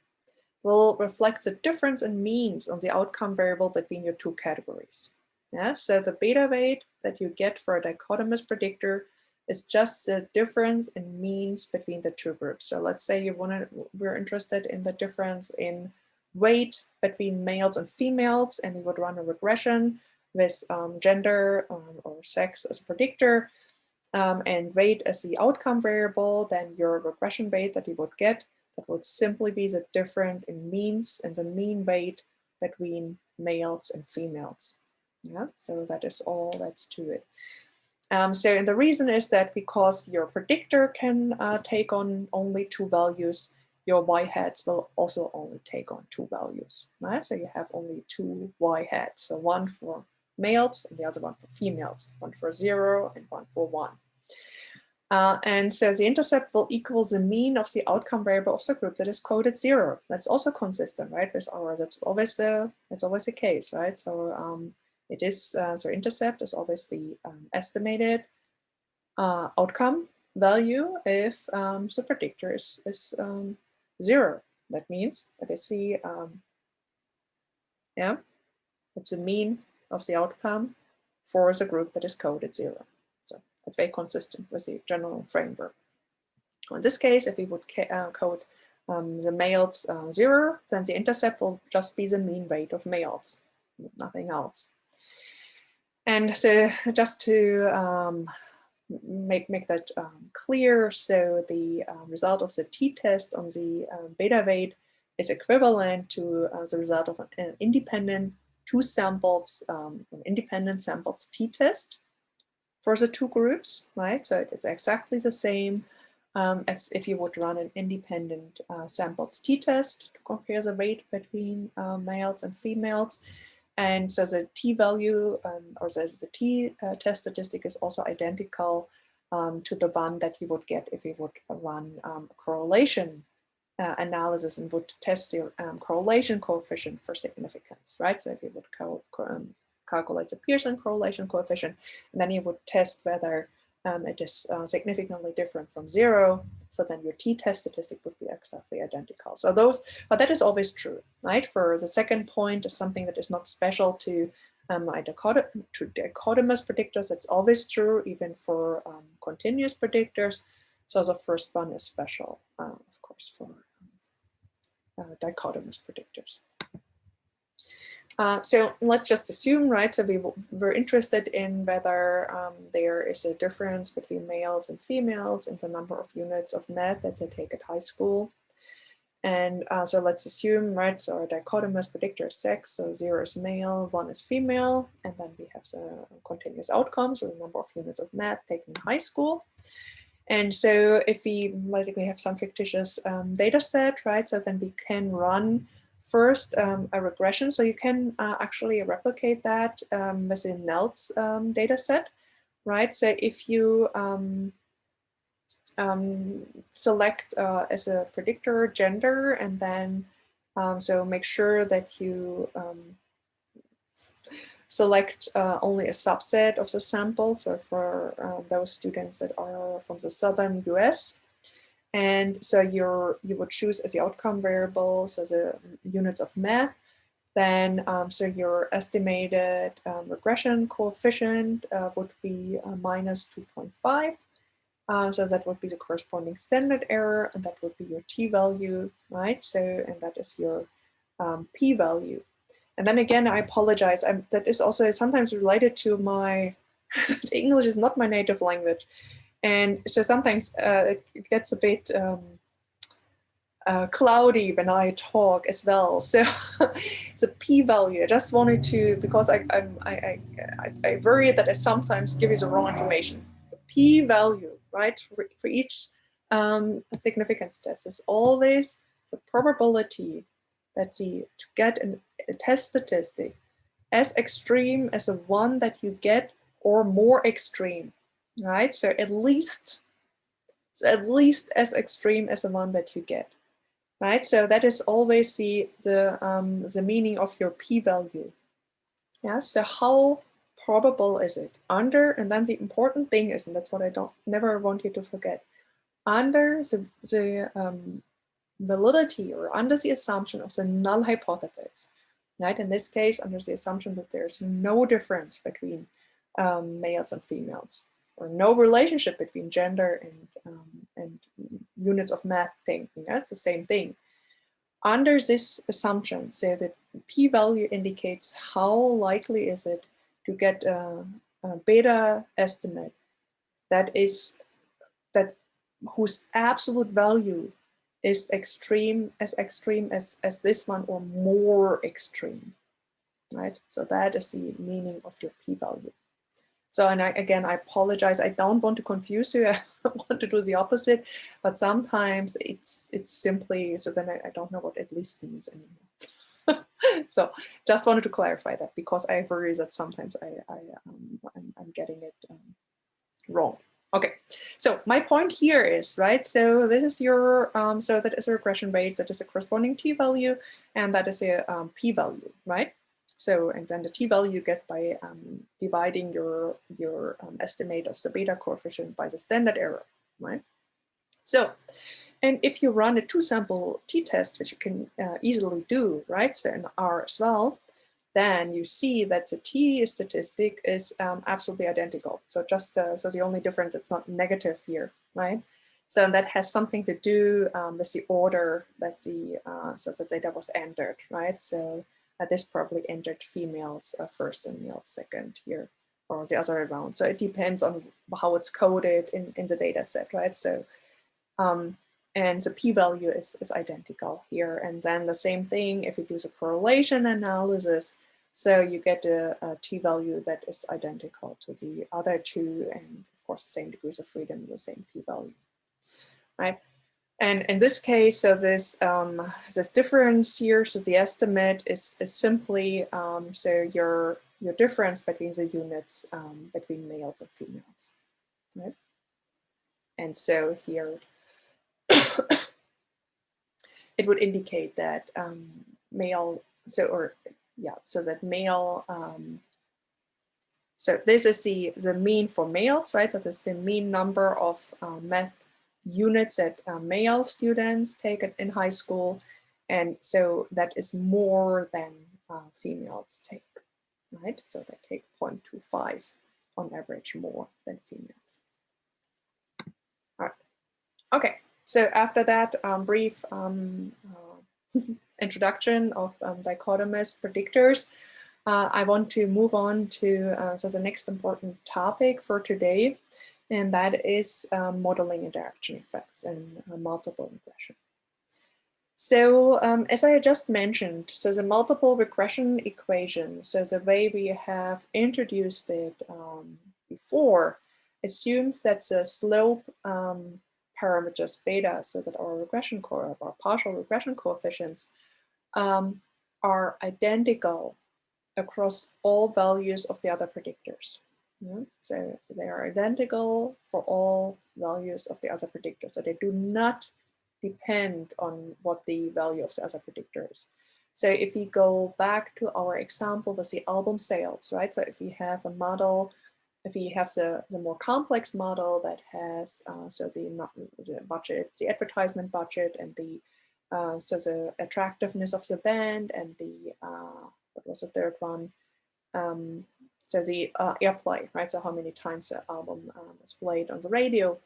will reflect the difference in means on the outcome variable between your two categories. Yeah, so the beta weight that you get for a dichotomous predictor is just the difference in means between the two groups. So let's say we're interested in the difference in weight between males and females, and you would run a regression with gender or sex as a predictor and weight as the outcome variable. Then your regression weight that you would get, that would simply be the difference in means and the mean weight between males and females. Yeah, so that is all that's to it. So the reason is that because your predictor can take on only two values, your y-hats will also only take on two values. Right? So you have only two y-hats, so one for males and the other one for females, one for 0 and one for 1. And so the intercept will equal the mean of the outcome variable of the group that is coded 0. That's also consistent, right? With our, that's always the case, right? So it is so intercept is always the estimated outcome value if the predictor is 0. That means that it's the it's the mean of the outcome for the group that is coded 0. So it's very consistent with the general framework. In this case, if we would code the males 0, then the intercept will just be the mean weight of males, nothing else. And so just to make that clear, so the result of the t-test on the beta weight is equivalent to the result of an independent independent samples t-test for the two groups, right? So it is exactly the same as if you would run an independent samples t-test to compare the weight between males and females. And so the t-value or the t-test statistic is also identical to the one that you would get if you would run correlation analysis and would test the correlation coefficient for significance, right? So if you would calculate the Pearson correlation coefficient, and then you would test whether it is significantly different from 0, so then your t-test statistic would be exactly identical. So but that is always true, right? For the second point is something that is not special to dichotomous predictors. It's always true, even for continuous predictors. So the first one is special, of course, for dichotomous predictors. So let's just assume, right, so we're interested in whether there is a difference between males and females in the number of units of math that they take at high school. And so let's assume, right, so our dichotomous predictor is sex, so 0 is male, 1 is female, and then we have the continuous outcomes, or the number of units of math taken in high school. And so if we basically have some fictitious data set, right, so then we can run first a regression. So you can actually replicate that within Nell's data set, right? So if you select as a predictor gender, and then so make sure that you select only a subset of the samples, so for those students that are from the southern US. And so you would choose as the outcome variable, so the units of math. Then so your estimated regression coefficient would be minus 2.5. So that would be the corresponding standard error, and that would be your t-value, right? So, and that is your p-value. And then again, I apologize. That is also sometimes related to my, English is not my native language. And so sometimes it gets a bit cloudy when I talk as well. So it's a p-value. I just wanted to, because I worry that I sometimes give you the wrong information. The p-value, right, for each significance test is always the probability that to get a test statistic as extreme as the one that you get, or more extreme. Right, so at least as extreme as the one that you get, right? So that is always the meaning of your p-value. Yeah. So how probable is it? Under, and then the important thing is, and that's what I never want you to forget, under the validity, or under the assumption of the null hypothesis, right? In this case, under the assumption that there's no difference between males and females. or no relationship between gender and units of math thinking. It's the same thing. Under this assumption, say that p-value indicates how likely is it to get a beta estimate that whose absolute value is extreme as this one or more extreme, right? So that is the meaning of your p-value. So, and again, I apologize. I don't want to confuse you. I want to do the opposite, but sometimes it's simply, so then I don't know what at least means anymore. So just wanted to clarify that because I worry that sometimes I'm getting it wrong. Okay, so my point here is, right, so this is your, so that is a regression rate, that is a corresponding t-value, and that is a p-value, right? So, and then the t-value you get by dividing your estimate of the beta coefficient by the standard error, right? So, and if you run a two-sample t-test, which you can easily do, right, so in R as well, then you see that the t statistic is absolutely identical. So just, so the only difference, it's not negative here, right? So that has something to do with the order that the, so the data was entered, right? So this probably entered females first and males second here, or the other way around. So it depends on how it's coded in the data set, right? So, and the p-value is identical here. And then the same thing, if you do the correlation analysis, so you get a t-value that is identical to the other two, and of course the same degrees of freedom, the same p-value, right? And in this case, so this this difference here, so the estimate is simply so your difference between the units between males and females, right? And so here it would indicate that male, so or yeah, so that male, so this is the mean for males, right? That is the mean number of math units that male students take in high school. And so that is more than females take, right? So they take 0.25 on average more than females. All right. Okay, so after that brief introduction of dichotomous predictors, I want to move on to so the next important topic for today, and that is modeling interaction effects and multiple regression. So as I just mentioned, so the multiple regression equation, so the way we have introduced it before, assumes that the slope parameters beta, so that our regression our partial regression coefficients are identical across all values of the other predictors. So they are identical for all values of the other predictors. So they do not depend on what the value of the other predictor is. So if we go back to our example with the album sales, right? So if we have a model, if we have the more complex model that has so the budget, the advertisement budget, and the so the attractiveness of the band, and the what was the third one? So the airplay, right? So how many times the album was played on the radio,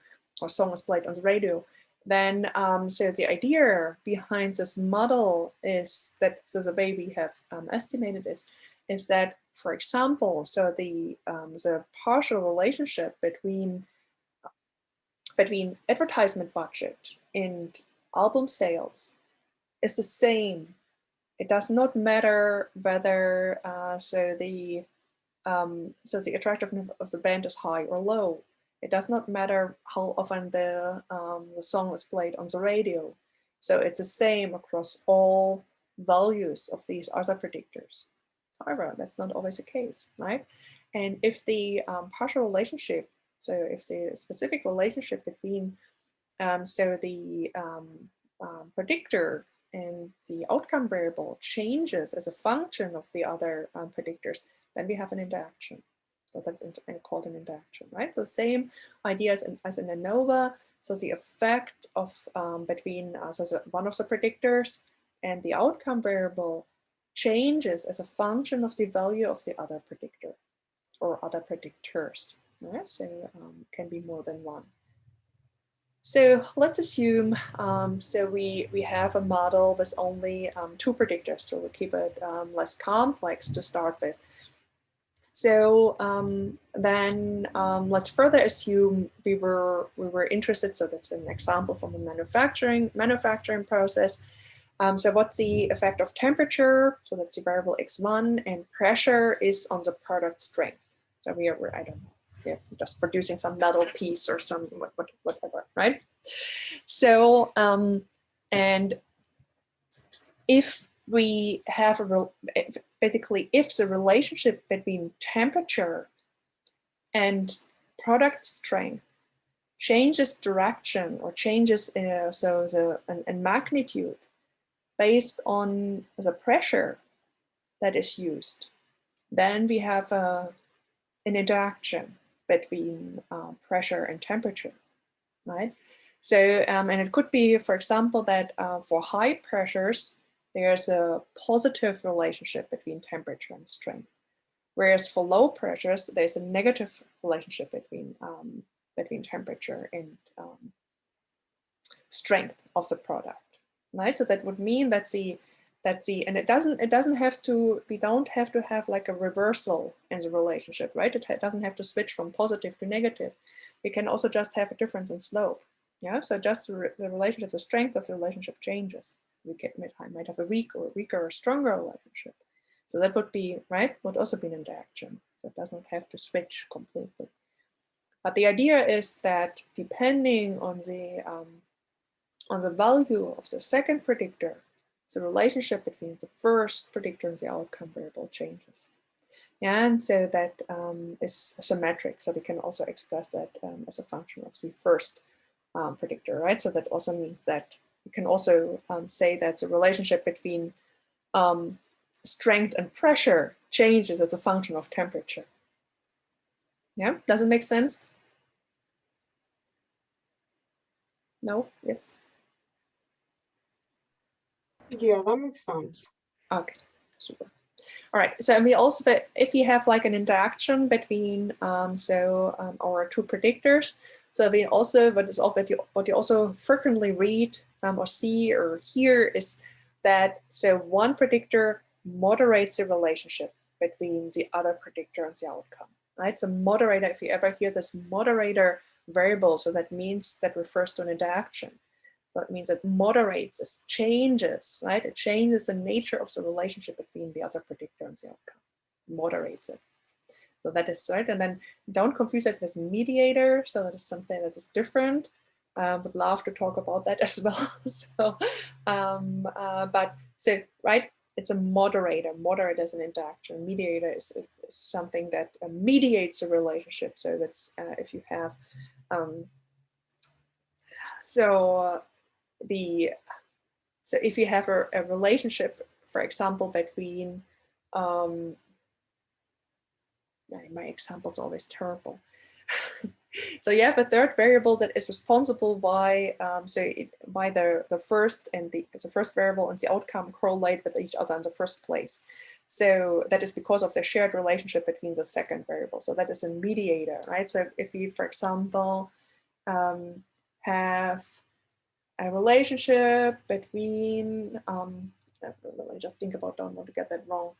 or song was played on the radio. Then so the idea behind this model is that, so the way we have estimated is that, for example, so the partial relationship between advertisement budget and album sales is the same. It does not matter whether so the attractiveness of the band is high or low. It does not matter how often the song was played on the radio. So it's the same across all values of these other predictors. However, that's not always the case, right? And if the partial relationship, so if the specific relationship between so the predictor and the outcome variable changes as a function of the other predictors, then we have an interaction. So that's called an interaction, right? So same idea as in ANOVA. So the effect of between one of the predictors and the outcome variable changes as a function of the value of the other predictor or other predictors, Yeah, so can be more than one. So let's assume, so we have a model with only two predictors, so we'll keep it less complex to start with. So then let's further assume we were interested, so that's an example from a manufacturing process. So what's the effect of temperature? So that's the variable x1, and pressure is on the product strength. So we are, I don't know, we're just producing some metal piece or some whatever, right? So and if we have basically if the relationship between temperature and product strength changes direction or changes in magnitude based on the pressure that is used, then we have an interaction between pressure and temperature, right? So, and it could be, for example, that for high pressures, there's a positive relationship between temperature and strength. Whereas for low pressures, there's a negative relationship between temperature and strength of the product, right? So that would mean that and it doesn't have to, we don't have to have like a reversal in the relationship, right? It doesn't have to switch from positive to negative. We can also just have a difference in slope. Yeah, so just the relationship, the strength of the relationship changes. We might have a weaker or stronger relationship. So that would be, right, would also be an interaction. So it doesn't have to switch completely. But the idea is that depending on the value of the second predictor, the relationship between the first predictor and the outcome variable changes. And so that is symmetric. So we can also express that as a function of the first predictor, right? So that also means that you can also say that the relationship between strength and pressure changes as a function of temperature. Yeah, does it make sense? No? Yes? Yeah, that makes sense. Okay, super. All right, so we also, if you have like an interaction between our two predictors, so we also, what you also frequently read or see or hear is that, so one predictor moderates the relationship between the other predictor and the outcome, right? So moderator, if you ever hear this moderator variable, so that means that refers to an interaction. So it means it moderates, it changes, right? It changes the nature of the relationship between the other predictor and the outcome, moderates it. So that is right. And then don't confuse it with mediator. So that is something that is different. Would love to talk about that as well. So, right, it's a moderator. Moderator is an interaction. Mediator is something that mediates a relationship. So that's if you have, so if you have a relationship, for example, between, my example's always terrible. So you have a third variable that is responsible by, by the first and the first variable and the outcome correlate with each other in the first place. So that is because of the shared relationship between the second variable. So that is a mediator, right? So if you, for example, have a relationship between, let me just think about, don't want to get that wrong.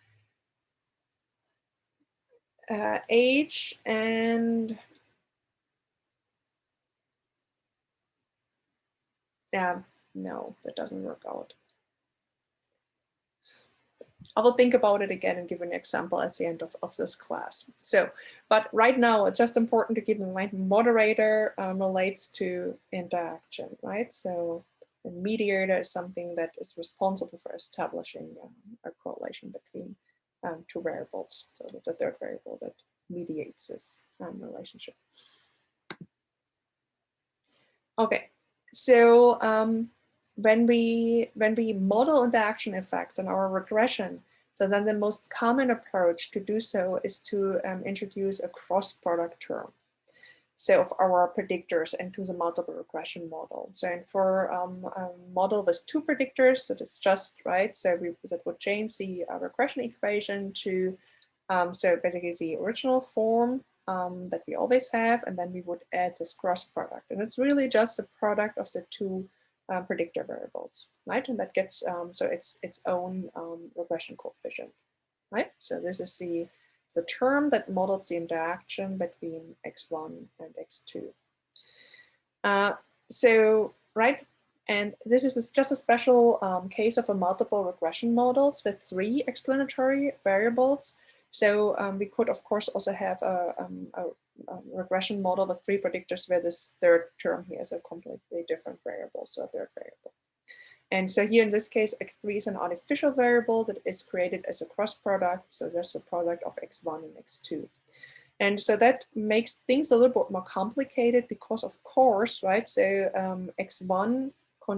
Age and, no, that doesn't work out. I will think about it again and give an example at the end of this class. So, but right now it's just important to keep in mind moderator relates to interaction, right? So a mediator is something that is responsible for establishing a correlation between two variables. So that's a third variable that mediates this relationship. Okay, so when we model interaction effects in our regression, so then the most common approach to do so is to introduce a cross-product term. So of our predictors into the multiple regression model. So for a model with two predictors, that is just right. So that would change the regression equation to, so basically the original form that we always have, and then we would add this cross product. And it's really just the product of the two predictor variables, right? And that gets, so it's its own regression coefficient, right? So this is the term that models the interaction between x1 and x2. So, right, and this is just a special case of a multiple regression models with 3 explanatory variables. So we could, of course, also have a regression model with 3 predictors where this third term here is a completely different variable, so a third variable. And so here in this case, x3 is an artificial variable that is created as a cross product. So there's a product of x1 and x2. And so that makes things a little bit more complicated because, of course, right, so x1,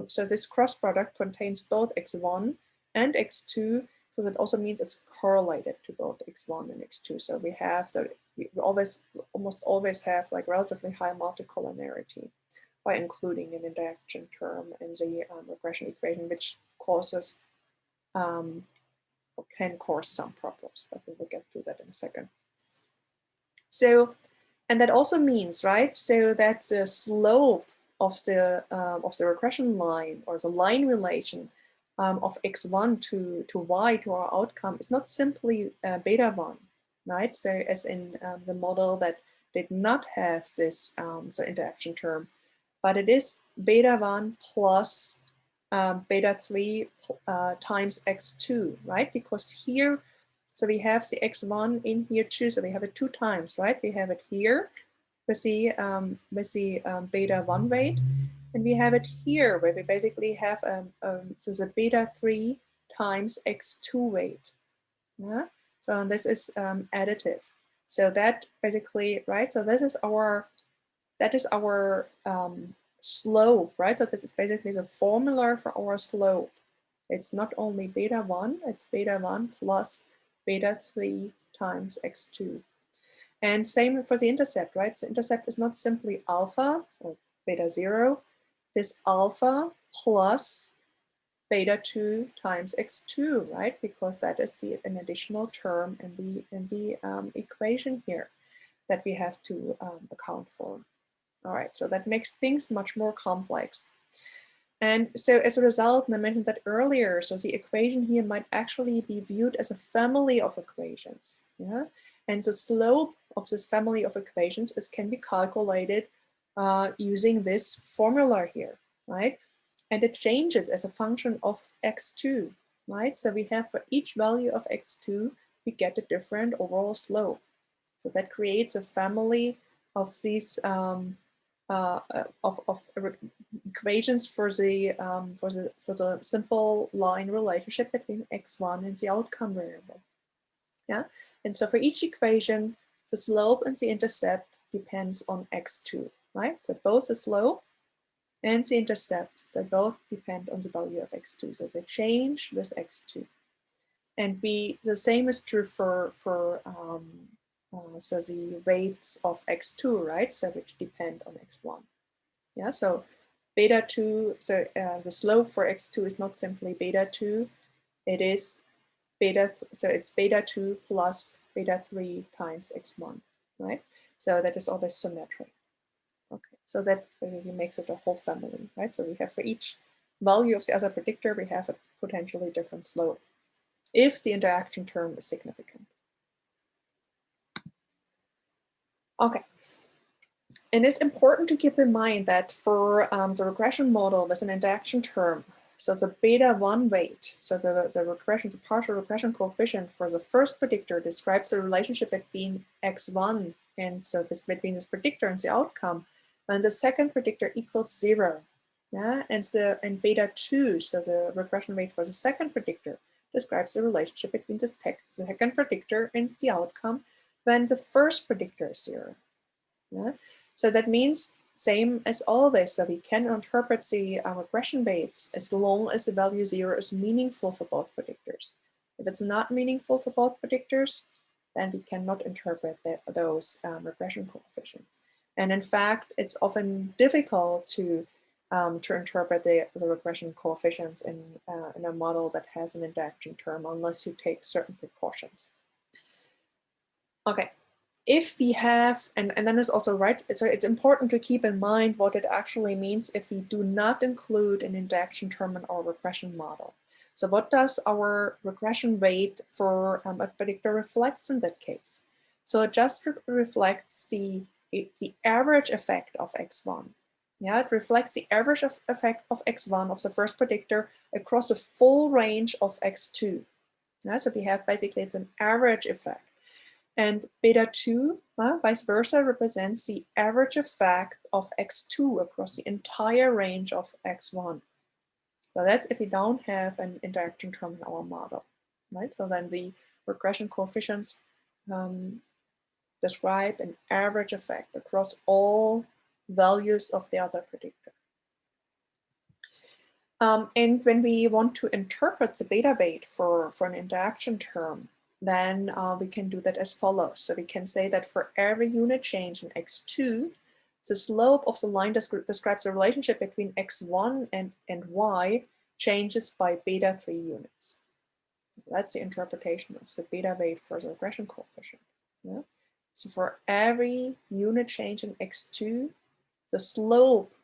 so this cross product contains both x1 and x2. So that also means it's correlated to both x1 and x2. So we have we almost always have like relatively high multicollinearity by including an interaction term in the regression equation, which causes or can cause some problems, but we will get to that in a second. So, and that also means, right, so that the slope of the regression line, or the line relation of x1 to y, to our outcome, is not simply beta 1, right? So as in the model that did not have this so interaction term, but it is beta 1 plus beta 3 times x2, right? Because here, so we have the x1 in here too, so we have it 2 times, right? We have it here with the beta 1 weight, and we have it here where we basically have so the beta 3 times x2 weight. Yeah, so this is additive. So that basically, right? So this is our slope, right? So this is basically the formula for our slope. It's not only beta 1, it's beta 1 plus beta 3 times x2. And same for the intercept, right? The intercept is not simply alpha or beta 0, this alpha plus beta 2 times x2, right? Because that is an additional term in the equation here that we have to account for. All right, so that makes things much more complex. And so as a result, and I mentioned that earlier, so the equation here might actually be viewed as a family of equations. Yeah? And the slope of this family of equations can be calculated using this formula here, right? And it changes as a function of x2, right? So we have for each value of x2, we get a different overall slope. So that creates a family of these equations for the simple line relationship between x1 and the outcome variable. Yeah, and so for each equation, the slope and the intercept depends on x2, right? So both the slope and the intercept, so both depend on the value of x2. So they change with x2. And the same is true for so the weights of x2, right? So which depend on x1. Yeah, so beta 2, so the slope for x2 is not simply beta 2, it is beta, so it's beta 2 plus beta 3 times x1, right? So that is always symmetric. Okay, so that basically makes it a whole family, right? So we have for each value of the other predictor, we have a potentially different slope if the interaction term is significant. Okay. And it's important to keep in mind that for the regression model with an interaction term, so the beta 1 weight, so the regression, the partial regression coefficient for the first predictor describes the relationship between x1 and so between this predictor and the outcome, and the second predictor equals 0. Yeah, and beta 2, so the regression rate for the second predictor describes the relationship between the second predictor and the outcome when the first predictor is 0. Yeah? So that means same as always, so we can interpret the regression weights as long as the value 0 is meaningful for both predictors. If it's not meaningful for both predictors, then we cannot interpret those regression coefficients. And in fact, it's often difficult to interpret the regression coefficients in a model that has an interaction term unless you take certain precautions. Okay, if we have, and then it's also right, so it's important to keep in mind what it actually means if we do not include an interaction term in our regression model. So what does our regression rate for a predictor reflects in that case? So it just reflects the average effect of x1. Yeah, it reflects the average effect of x1 of the first predictor across a full range of x2. Yeah, so we have basically, it's an average effect. And beta 2, vice versa, represents the average effect of x2 across the entire range of x1. So that's if we don't have an interaction term in our model, right? So then the regression coefficients describe an average effect across all values of the other predictor. And when we want to interpret the beta weight for an interaction term, then we can do that as follows. So we can say that for every unit change in x2, the slope of the line describes the relationship between x1 and y changes by beta 3 units. That's the interpretation of the beta weight for the regression coefficient. Yeah? So for every unit change in x2, the slope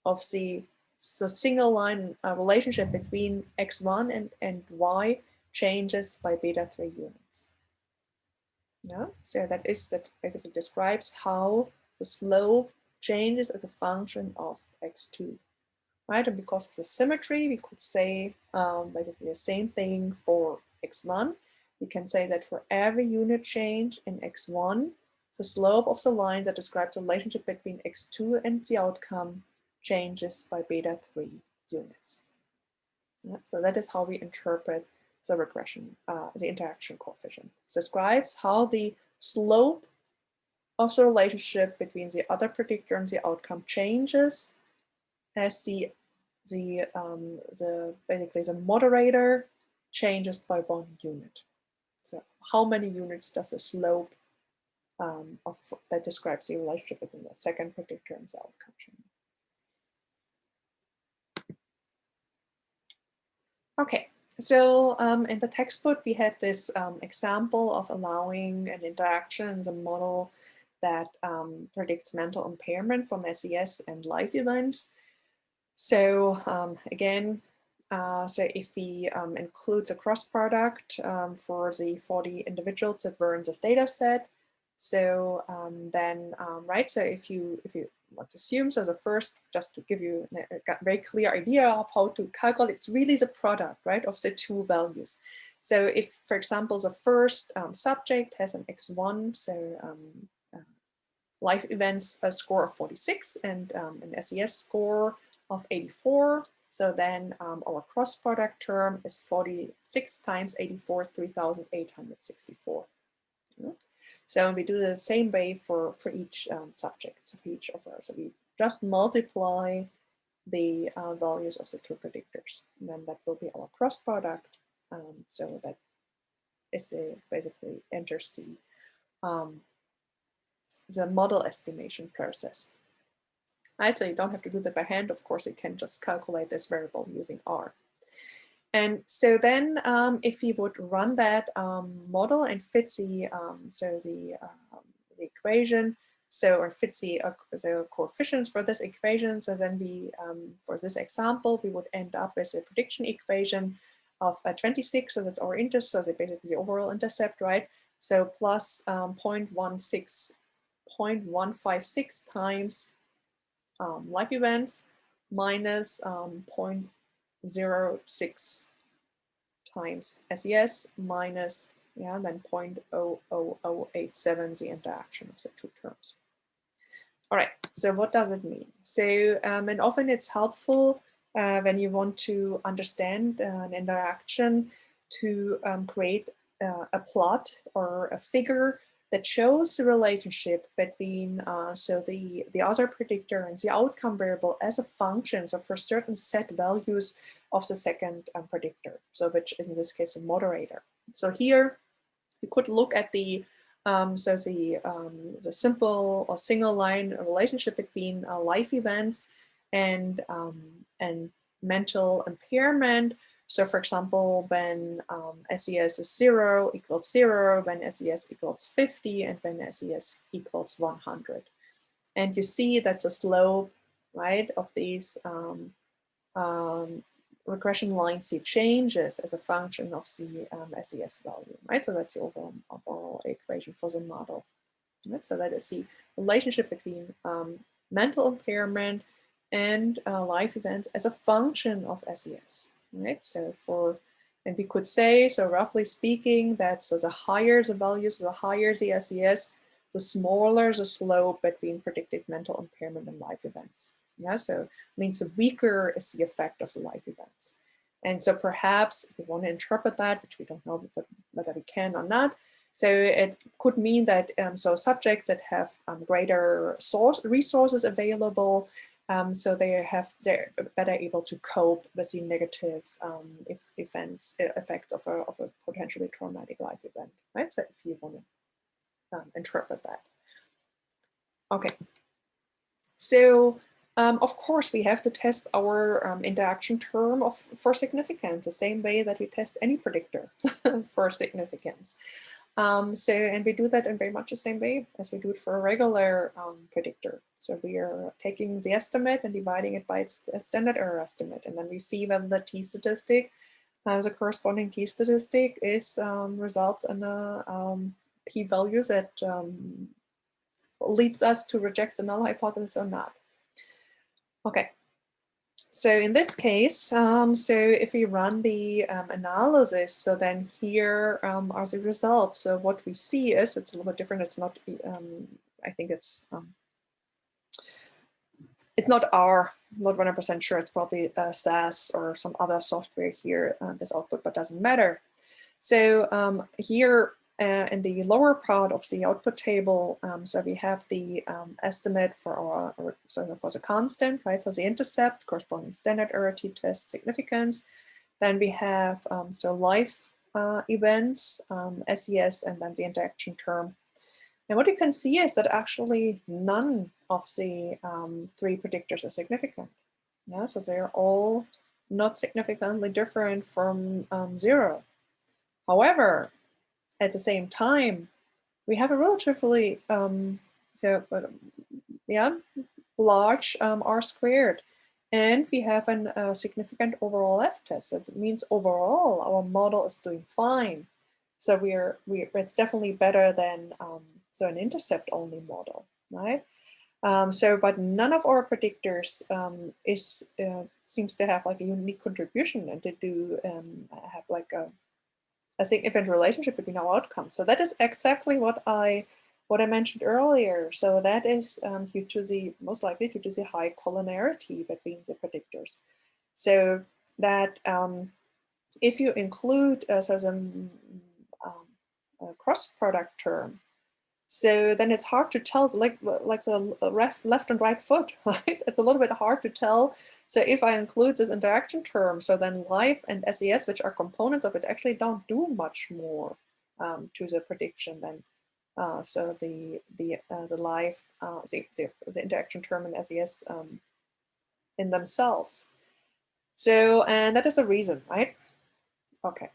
of the single line relationship between x1 and y changes by beta 3 units. Yeah, so that basically describes how the slope changes as a function of x2, right? And because of the symmetry, we could say basically the same thing for x1. We can say that for every unit change in x1, the slope of the line that describes the relationship between x2 and the outcome changes by beta 3 units. Yeah, so that is how we interpret the regression, the interaction coefficient. It describes how the slope of the relationship between the other predictor and the outcome changes as basically the moderator changes by 1 unit. So how many units does the slope that describes the relationship between the second predictor and the outcome change? Okay, so in the textbook, we had this example of allowing an interaction in the model that predicts mental impairment from SES and life events. So again, so if we include the cross product for the 40 individuals that were in this data set, so then, right, so if you let's assume, so the first, just to give you a very clear idea of how to calculate, it's really the product, right, of the two values. So if, for example, the first subject has an x1, so life events a score of 46 and an SES score of 84, so then our cross product term is 46 times 84, 3,864. Yeah. So we do the same way for each subject, so for each of ours. So we just multiply the values of the two predictors, and then that will be our cross product. So that is basically enters the model estimation process. Right, so you don't have to do that by hand. Of course, you can just calculate this variable using R. And so then if we would run that model and fit the equation, or fit the coefficients for this equation, so then we, for this example, we would end up with a prediction equation of 26, so that's our intercept, so that's basically the overall intercept, right? So plus 0.156 times life events minus 0.06 times SES minus, yeah, then 0.00087, the interaction of the two terms. All right, so what does it mean? So, and often it's helpful when you want to understand an interaction to create a plot or a figure that shows the relationship between so the other predictor and the outcome variable as a function, so for certain set values of the second predictor, so which is in this case a moderator. So here you could look at the simple or single line relationship between life events and mental impairment. So for example, when SES is 0 equals 0, when SES equals 50, and when SES equals 100. And you see that's a slope, right, of these regression lines. See changes as a function of the SES value, right? So that's the overall equation for the model. Right? So that is the relationship between mental impairment and life events as a function of SES, right? So and we could say, so roughly speaking, that so the higher the values, the higher the SES, the smaller the slope between predicted mental impairment and life events. Yeah, so it means the weaker is the effect of the life events. And so perhaps if we want to interpret that, which we don't know whether we can or not, so it could mean that so subjects that have greater resources available, so they're better able to cope with the negative effects of a potentially traumatic life event, right? So if you want to interpret that. Okay. So of course we have to test our interaction term for significance the same way that we test any predictor for significance. And we do that in very much the same way as we do it for a regular predictor. So we are taking the estimate and dividing it by its standard error estimate, and then we see whether the t-statistic, the corresponding t-statistic, results in a p-value that leads us to reject the null hypothesis or not. Okay. So in this case, so if we run the analysis, so then here are the results. So what we see is, it's a little bit different. It's not, I think it's not R, not 100% sure. It's probably SAS or some other software here, this output, but doesn't matter. So here in the lower part of the output table, so we have the estimate for for the constant, right? So the intercept, corresponding standard error, t-test, significance. Then we have so life events, SES, and then the interaction term. And what you can see is that actually none of the three predictors are significant. Yeah, so they're all not significantly different from 0. However, at the same time, we have a relatively large R squared, and we have a significant overall F test. So it means overall our model is doing fine. So it's definitely better than so an intercept only model, right? But none of our predictors seems to have like a unique contribution, and to do have like a significant relationship between our outcomes. So that is exactly what I mentioned earlier. So that is due to the, most likely due to the high collinearity between the predictors. So that if you include some cross product term, so then it's hard to tell, like the left and right foot, right? It's a little bit hard to tell. So if I include this interaction term, so then life and SES, which are components of it, actually don't do much more to the prediction than so the life, the interaction term and SES in themselves. So, and that is a reason, right? Okay.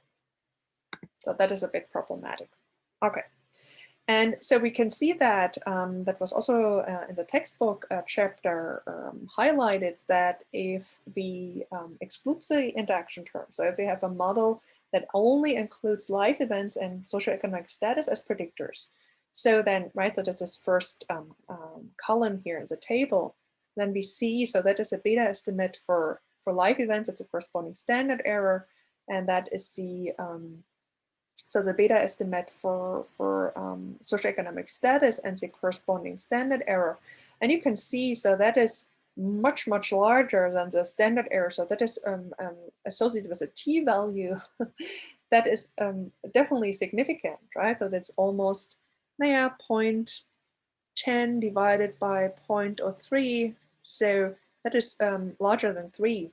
So that is a bit problematic. Okay. And so we can see that that was also in the textbook chapter highlighted, that if we exclude the interaction term, so if we have a model that only includes life events and socioeconomic status as predictors, so then, right, so that's this first column here in the table, then we see, so that is a beta estimate for life events, it's a corresponding standard error, and that is the so the beta estimate for socioeconomic status and the corresponding standard error. And you can see, so that is much, much larger than the standard error. So that is associated with a t-value that is definitely significant, right? So that's almost 0.10 divided by 0.03. So that is larger than 3,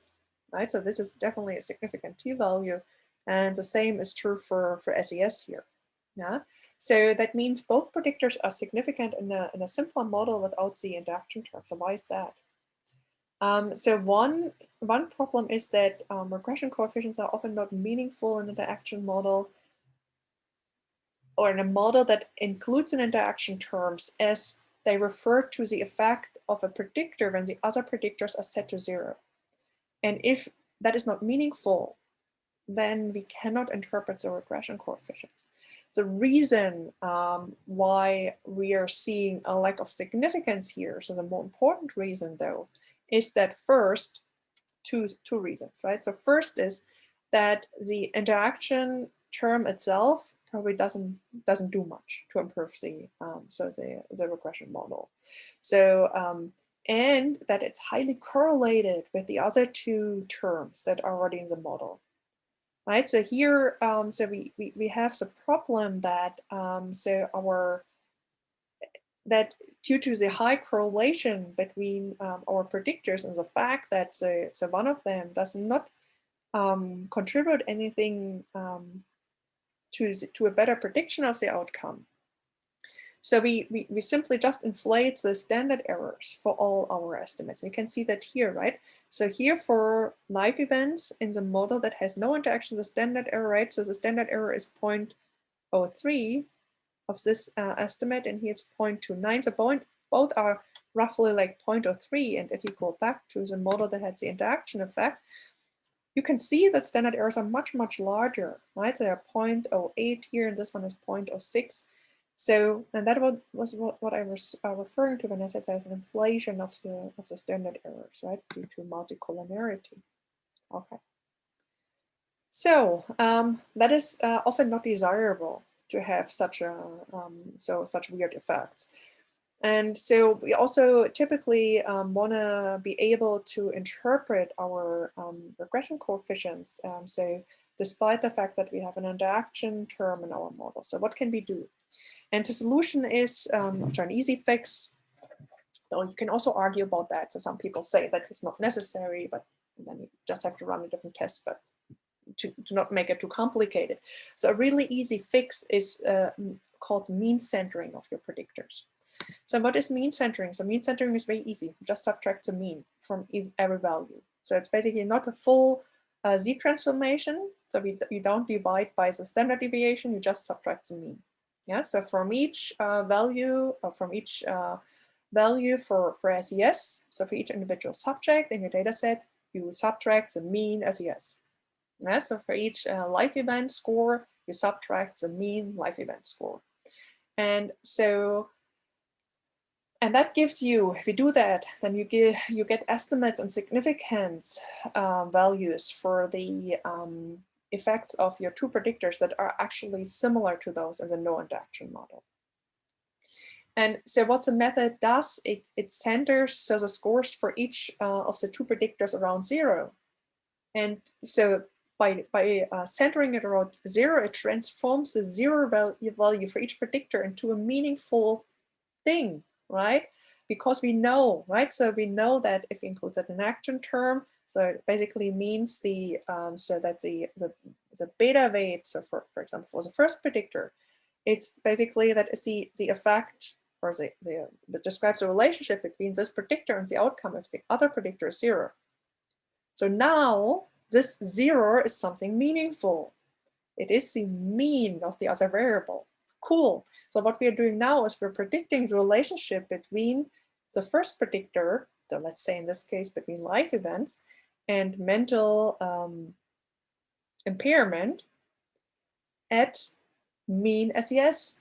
right? So this is definitely a significant t-value. And the same is true for SES here. Yeah. So that means both predictors are significant in a simpler model without the interaction term. So why is that? So one problem is that regression coefficients are often not meaningful in an interaction model, or in a model that includes an interaction terms, as they refer to the effect of a predictor when the other predictors are set to 0. And if that is not meaningful, then we cannot interpret the regression coefficients. The reason why we are seeing a lack of significance here, so the more important reason though, is that first, two reasons, right? So first is that the interaction term itself probably doesn't do much to improve the regression model. So and that it's highly correlated with the other two terms that are already in the model. Right, so here, so we have the problem that that due to the high correlation between our predictors and the fact that so one of them does not contribute anything to a better prediction of the outcome. So we simply just inflate the standard errors for all our estimates. You can see that here, right? So here for live events in the model that has no interaction, the standard error rate, so the standard error is 0.03 of this estimate, and here it's 0.29. So both are roughly like 0.03. And if you go back to the model that had the interaction effect, you can see that standard errors are much, much larger, right? They are 0.08 here, and this one is 0.06. So, and that was what I was referring to when I said there's an inflation of the standard errors, right, due to multicollinearity. Okay. So that is often not desirable to have such such weird effects. And so we also typically want to be able to interpret our regression coefficients. So despite the fact that we have an interaction term in our model. So what can we do? And the solution is an easy fix, though you can also argue about that. So some people say that it's not necessary, but then you just have to run a different test, but to not make it too complicated. So a really easy fix is called mean centering of your predictors. So what is mean centering? So mean centering is very easy. Just subtract the mean from every value. So it's basically not a full Z transformation. So you don't divide by the standard deviation, you just subtract the mean. Yeah, so from each value, or from each value for SES, so for each individual subject in your data set, you subtract the mean SES. Yeah, so for each life event score, you subtract the mean life event score. And so, and that gives you, if you do that, then you get estimates and significance values for the effects of your two predictors that are actually similar to those in the no interaction model. And so what the method does, it centers so the scores for each of the two predictors around 0. And so by centering it around 0, it transforms the 0 value for each predictor into a meaningful thing, right? Because we know, right? So we know that if we include that interaction term, so it basically means the so that the beta weight. So for example, for the first predictor, it's basically that is the effect, or that describes the relationship between this predictor and the outcome if the other predictor is 0. So now this 0 is something meaningful. It is the mean of the other variable. Cool. So what we are doing now is we're predicting the relationship between the first predictor, so let's say in this case between life events, and mental impairment at mean SES.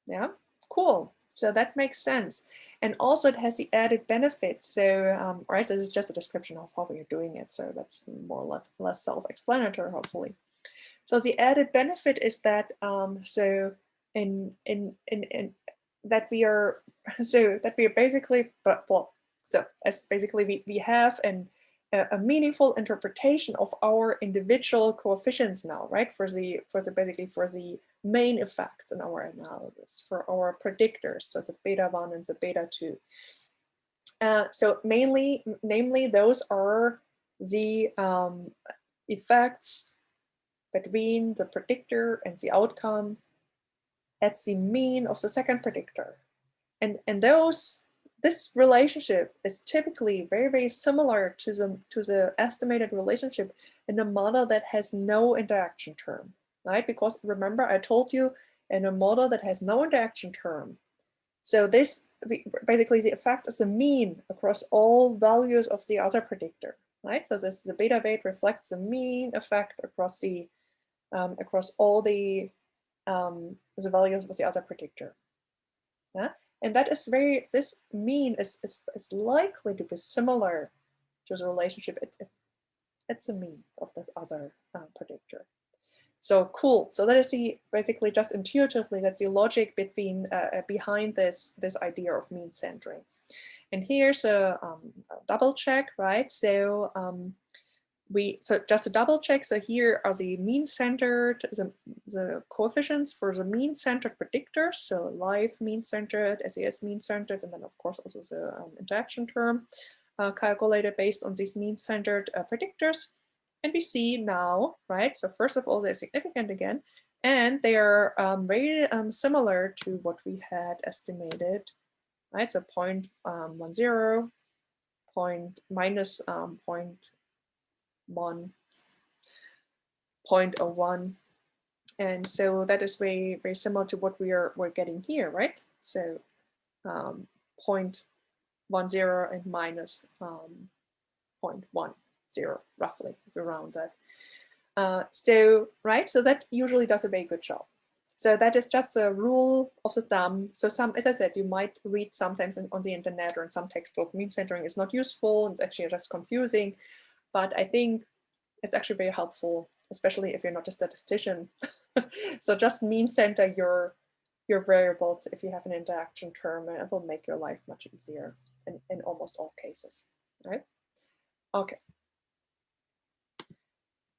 Yeah, cool. So that makes sense. And also it has the added benefits. So, right, this is just a description of how we're doing it. So that's more or less self-explanatory, hopefully. So the added benefit is that so that we are basically, well, so as basically we have a meaningful interpretation of our individual coefficients now, right? For the main effects in our analysis, for our predictors, so the beta 1 and the beta 2. So namely, those are the effects between the predictor and the outcome at the mean of the second predictor. And those this relationship is typically very, very similar to the estimated relationship in a model that has no interaction term, right? Because remember, I told you in a model that has no interaction term, so this basically the effect is the mean across all values of the other predictor, right? So this the beta weight reflects the mean effect across the across all the values of the other predictor. Yeah, and that is very, this mean is likely to be similar to the relationship. It's a mean of this other predictor. So cool. So that is the basically just intuitively that's the logic between behind this idea of mean centering. And here's a double check, right? So so just a double check. So here are the mean centered, the coefficients for the mean centered predictors. So live mean centered, SAS mean centered, and then of course also the interaction term calculated based on these mean centered predictors. And we see now, right? So first of all, they're significant again, and they are very similar to what we had estimated, right? So 0.10, minus 0.01, and so that is very, very similar to what we're getting here, right? So 0.10 and minus 0.10 roughly, if we round that. So right, so that usually does a very good job. So that is just a rule of the thumb. So some, as I said, you might read sometimes on the internet or in some textbook, mean centering is not useful. It's actually just confusing, but I think it's actually very helpful, especially if you're not a statistician. So just mean center your variables if you have an interaction term, and it will make your life much easier in almost all cases, right? Okay.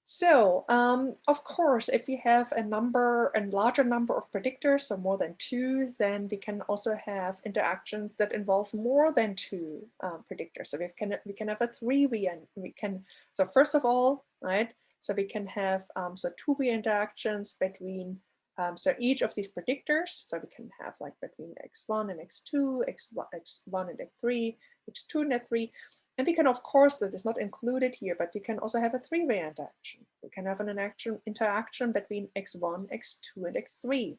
So of course, if we have a larger number of predictors, so more than 2, then we can also have interactions that involve more than 2 predictors. So we can have a 3-way, and we can, so first of all, right, so we can have so 2-way interactions between so each of these predictors. So we can have like between x1 and x2, x1 and x3, x2 and x3. And we can, of course, that is not included here, but we can also have a 3-way interaction. We can have an interaction between x1, x2, and x3.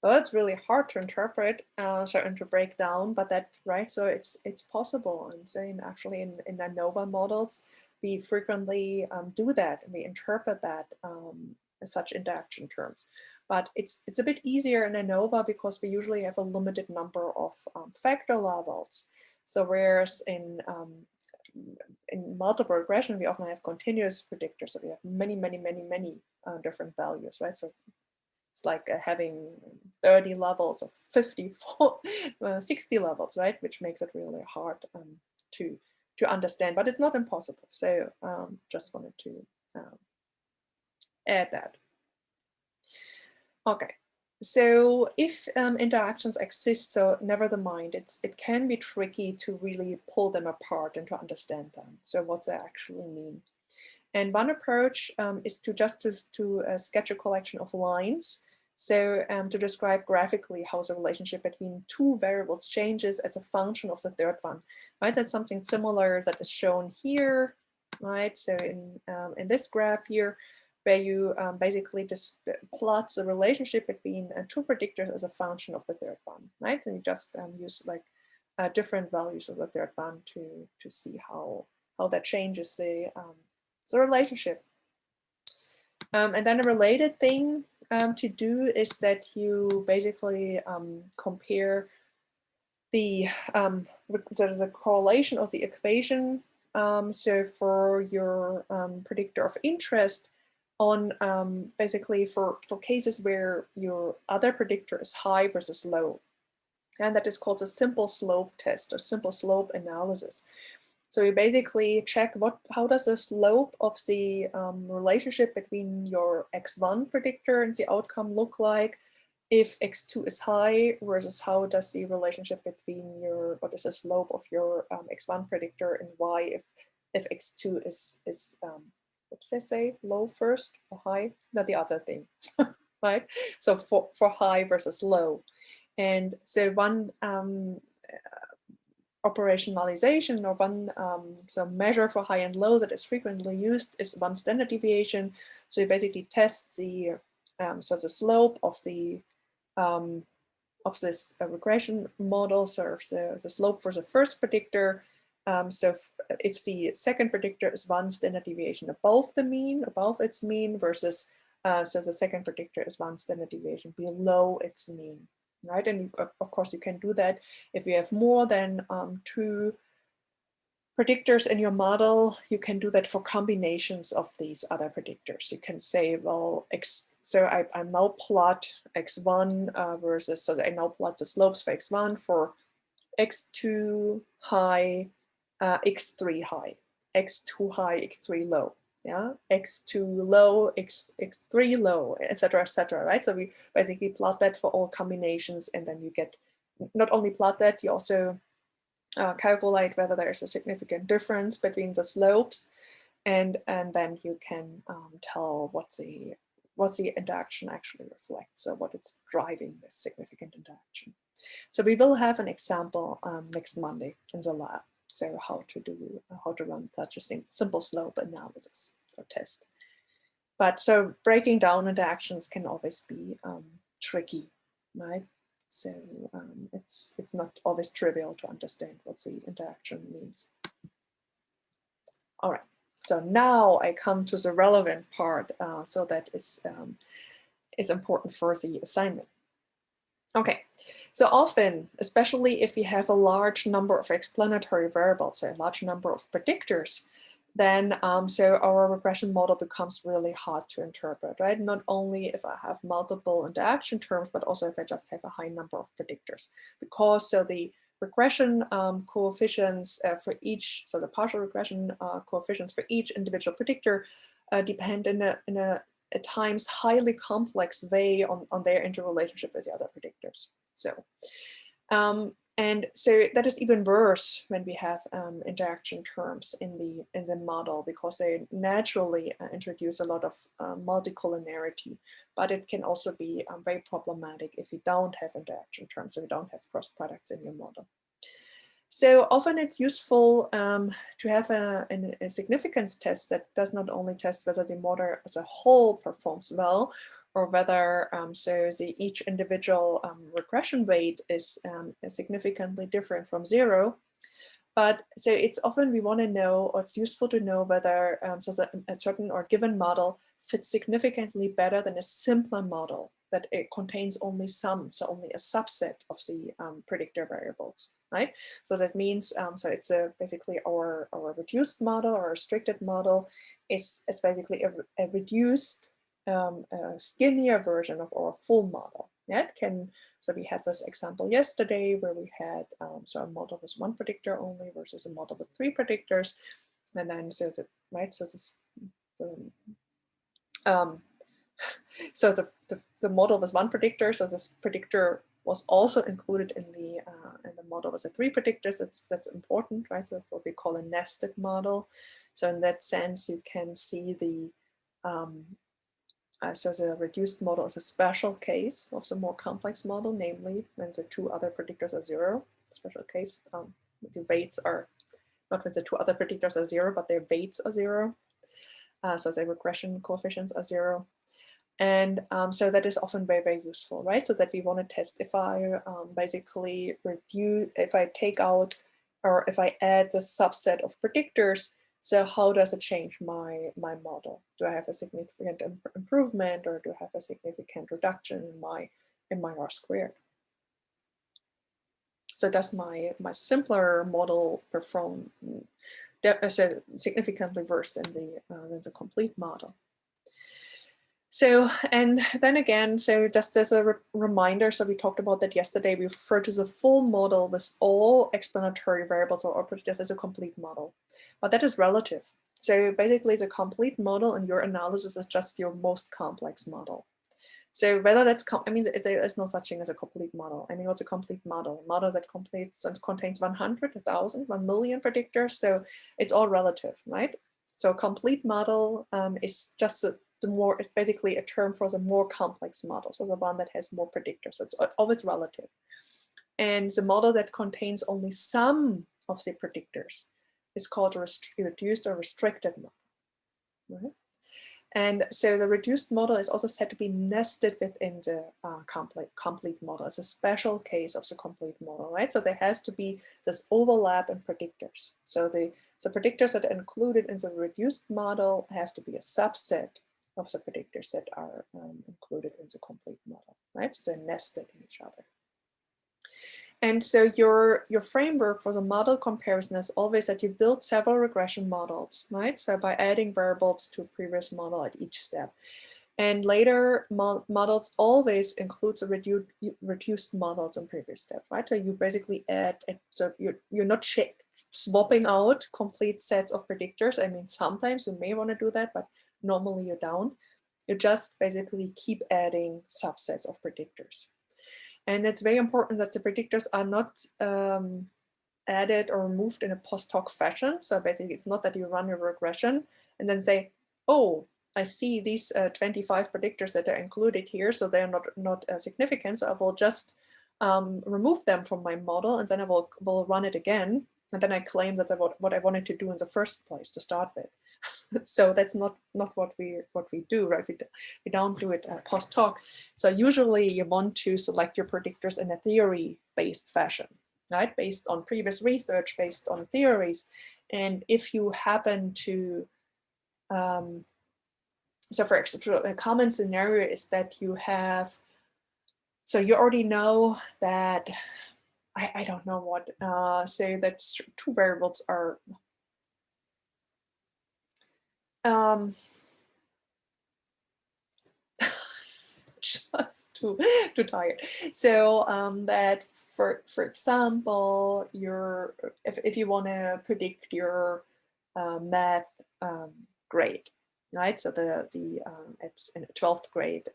So that's really hard to interpret, and to break down, but that, right, so it's possible. And so actually in ANOVA models, we frequently do that, and we interpret that as such interaction terms. But it's a bit easier in ANOVA because we usually have a limited number of factor levels. So whereas in multiple regression, we often have continuous predictors. So we have many different values, right? So it's like having 30 levels or 50, 60 levels, right? Which makes it really hard to understand, but it's not impossible. So just wanted to add that. Okay. So if interactions exist, so never mind, it can be tricky to really pull them apart and to understand them. So what they actually mean. And one approach is to sketch a collection of lines. So to describe graphically how the relationship between 2 variables changes as a function of the third one, right? That's something similar that is shown here, right? So in this graph here, where you basically just plots the relationship between 2 predictors as a function of the third one, right? And you just use like different values of the third one to see how that changes the relationship. And then a related thing to do is that you basically compare the correlation of the equation. So for your predictor of interest, on basically for cases where your other predictor is high versus low. And that is called a simple slope test or simple slope analysis. So you basically check how does the slope of the relationship between your x1 predictor and the outcome look like if x2 is high, versus how does the relationship between what is the slope of your x1 predictor and y if x2 is what did I say, low first or high? Not the other thing, right? So for high versus low. And so one operationalization, or one so measure for high and low that is frequently used is one standard deviation. So you basically test the so the slope of the of this regression model, so the slope for the first predictor. So if the second predictor is one standard deviation above the mean, above its mean, versus so the second predictor is one standard deviation below its mean, right? And of course you can do that if you have more than 2 predictors in your model. You can do that for combinations of these other predictors. You can say, well, so I now plot x1 versus, so I now plot the slopes for x1 for x2 high, x3 high, x2 high, x3 low, yeah, x2 low, x3 low, etc., right? So we basically plot that for all combinations, and then you get, not only plot that, you also calculate whether there's a significant difference between the slopes, and then you can tell what's the interaction actually reflects, so what it's driving this significant interaction. So we will have an example next Monday in the lab. So how to run such a simple slope analysis or test. But so breaking down interactions can always be tricky, right? So it's not always trivial to understand what the interaction means. All right. So now I come to the relevant part. So that is important for the assignment. Okay, so often, especially if you have a large number of explanatory variables, or a large number of predictors, then so our regression model becomes really hard to interpret, right? Not only if I have multiple interaction terms, but also if I just have a high number of predictors, because so the regression coefficients for each, so the partial regression coefficients for each individual predictor depend in a at times highly complex way on their interrelationship with the other predictors. So, and so that is even worse when we have interaction terms in the model, because they naturally introduce a lot of multicollinearity, but it can also be very problematic if you don't have interaction terms, or you don't have cross products in your model. So often it's useful to have a significance test that does not only test whether the model as a whole performs well, or whether each individual regression weight is significantly different from 0. But so it's often we want to know, or it's useful to know whether a certain or given model fits significantly better than a simpler model that it contains only some, so only a subset of the predictor variables, right? So that means, so it's basically our reduced model or restricted model is basically a reduced, skinnier version of our full model. Yeah, it can. So we had this example yesterday where we had so a model with 1 predictor only versus a model with 3 predictors, and then so the right. So this. So the model was 1 predictor, so this predictor was also included in the model with the 3 predictors. That's important, right? So what we call a nested model. So in that sense, you can see the so the reduced model is a special case of the more complex model, namely when the 2 other predictors are 0. Special case, the weights are not when the 2 other predictors are 0, but their weights are 0. So the regression coefficients are 0. And so that is often very, very useful, right? So that we want to test if I basically reduce, if I take out, or if I add the subset of predictors, so how does it change my model? Do I have a significant improvement, or do I have a significant reduction in my R squared? So does my simpler model perform so significantly worse than the complete model? So, and then again, so just as a reminder, so we talked about that yesterday, we refer to the full model with all explanatory variables or predictors as a complete model, but that is relative. So basically the complete model in your analysis is just your most complex model. So whether that's, I mean, there's no such thing as a complete model. I mean, what's a complete model? A model that contains 100, 1,000, 1 million predictors. So it's all relative, right? So a complete model is just it's basically a term for the more complex model, so the one that has more predictors. So it's always relative. And the model that contains only some of the predictors is called a reduced or restricted model. Right? And so the reduced model is also said to be nested within the complete model. It's a special case of the complete model, right? So there has to be this overlap in predictors. So the predictors that are included in the reduced model have to be a subset of the predictors that are included in the complete model, right? So they're nested in each other. And so your framework for the model comparison is always that you build several regression models, right? So by adding variables to a previous model at each step. And later models always includes a reduced models in previous step, right? So you basically add, so you're not swapping out complete sets of predictors. I mean, sometimes you may want to do that, but normally you don't. You just basically keep adding subsets of predictors. And it's very important that the predictors are not added or removed in a post hoc fashion. So basically, it's not that you run your regression and then say, oh, I see these 25 predictors that are included here, so they're not significant. So I will just remove them from my model, and then I will run it again. And then I claim that what I wanted to do in the first place to start with. So that's not what we do, right? We don't do it post hoc. So usually you want to select your predictors in a theory-based fashion, right? Based on previous research, based on theories. And if you happen to, so for example, a common scenario is that you have, so you already know that, I don't know what, say that two variables are, just too tired. So that for example, if you want to predict your math grade, right? So it's in 12th grade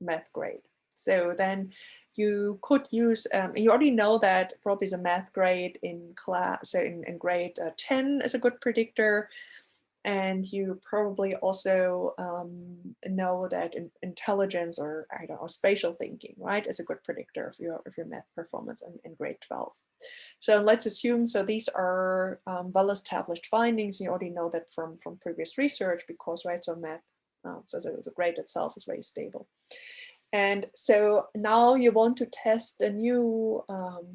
math grade. So then you could use, you already know that probably the math grade in class, so in grade 10 is a good predictor. And you probably also know that intelligence or I don't know, spatial thinking, right, is a good predictor of your math performance in grade 12. So let's assume, so these are well-established findings. You already know that from previous research because, right, so math, so the grade itself is very stable. And so now you want to test a new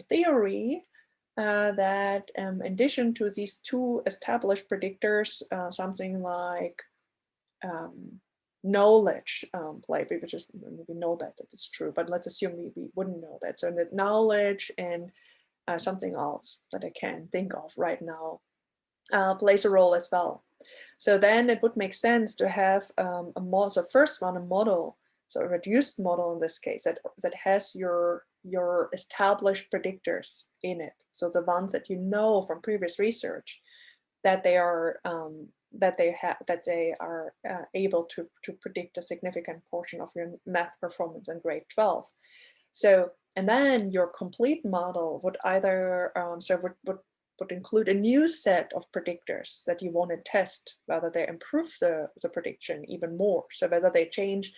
theory that in addition to these two established predictors, something like knowledge play, which is, we know that is true, but let's assume we wouldn't know that. So that knowledge and something else that I can think of right now plays a role as well. So then it would make sense to have a model. So first run a model, so a reduced model in this case that has your established predictors in it. So the ones that you know from previous research that they are able to predict a significant portion of your math performance in grade 12. So, and then your complete model would either would include a new set of predictors that you want to test whether they improve the prediction even more. So whether they change,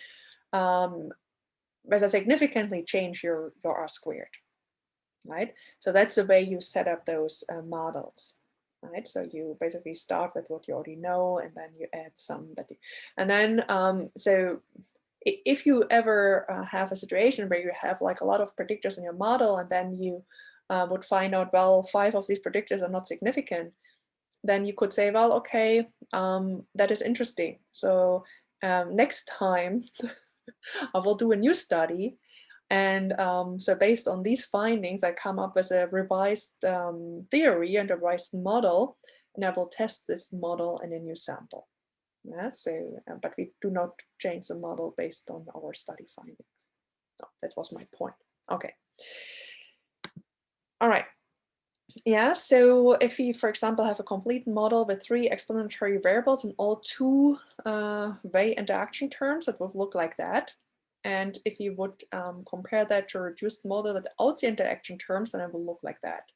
whether significantly change your R squared, right? So that's the way you set up those models, right? So you basically start with what you already know, and then you add some that you, and then so if you ever have a situation where you have like a lot of predictors in your model, and then you would find out, well, 5 of these predictors are not significant, then you could say, well, okay, that is interesting. So next time I will do a new study. And so based on these findings, I come up with a revised theory and a revised model, and I will test this model in a new sample. Yeah, so, but we do not change the model based on our study findings. So that was my point. Okay. All right. Yeah, so if we, for example, have a complete model with 3 explanatory variables and all 2 way interaction terms, it would look like that. And if you would compare that to a reduced model without the interaction terms, then it will look like that,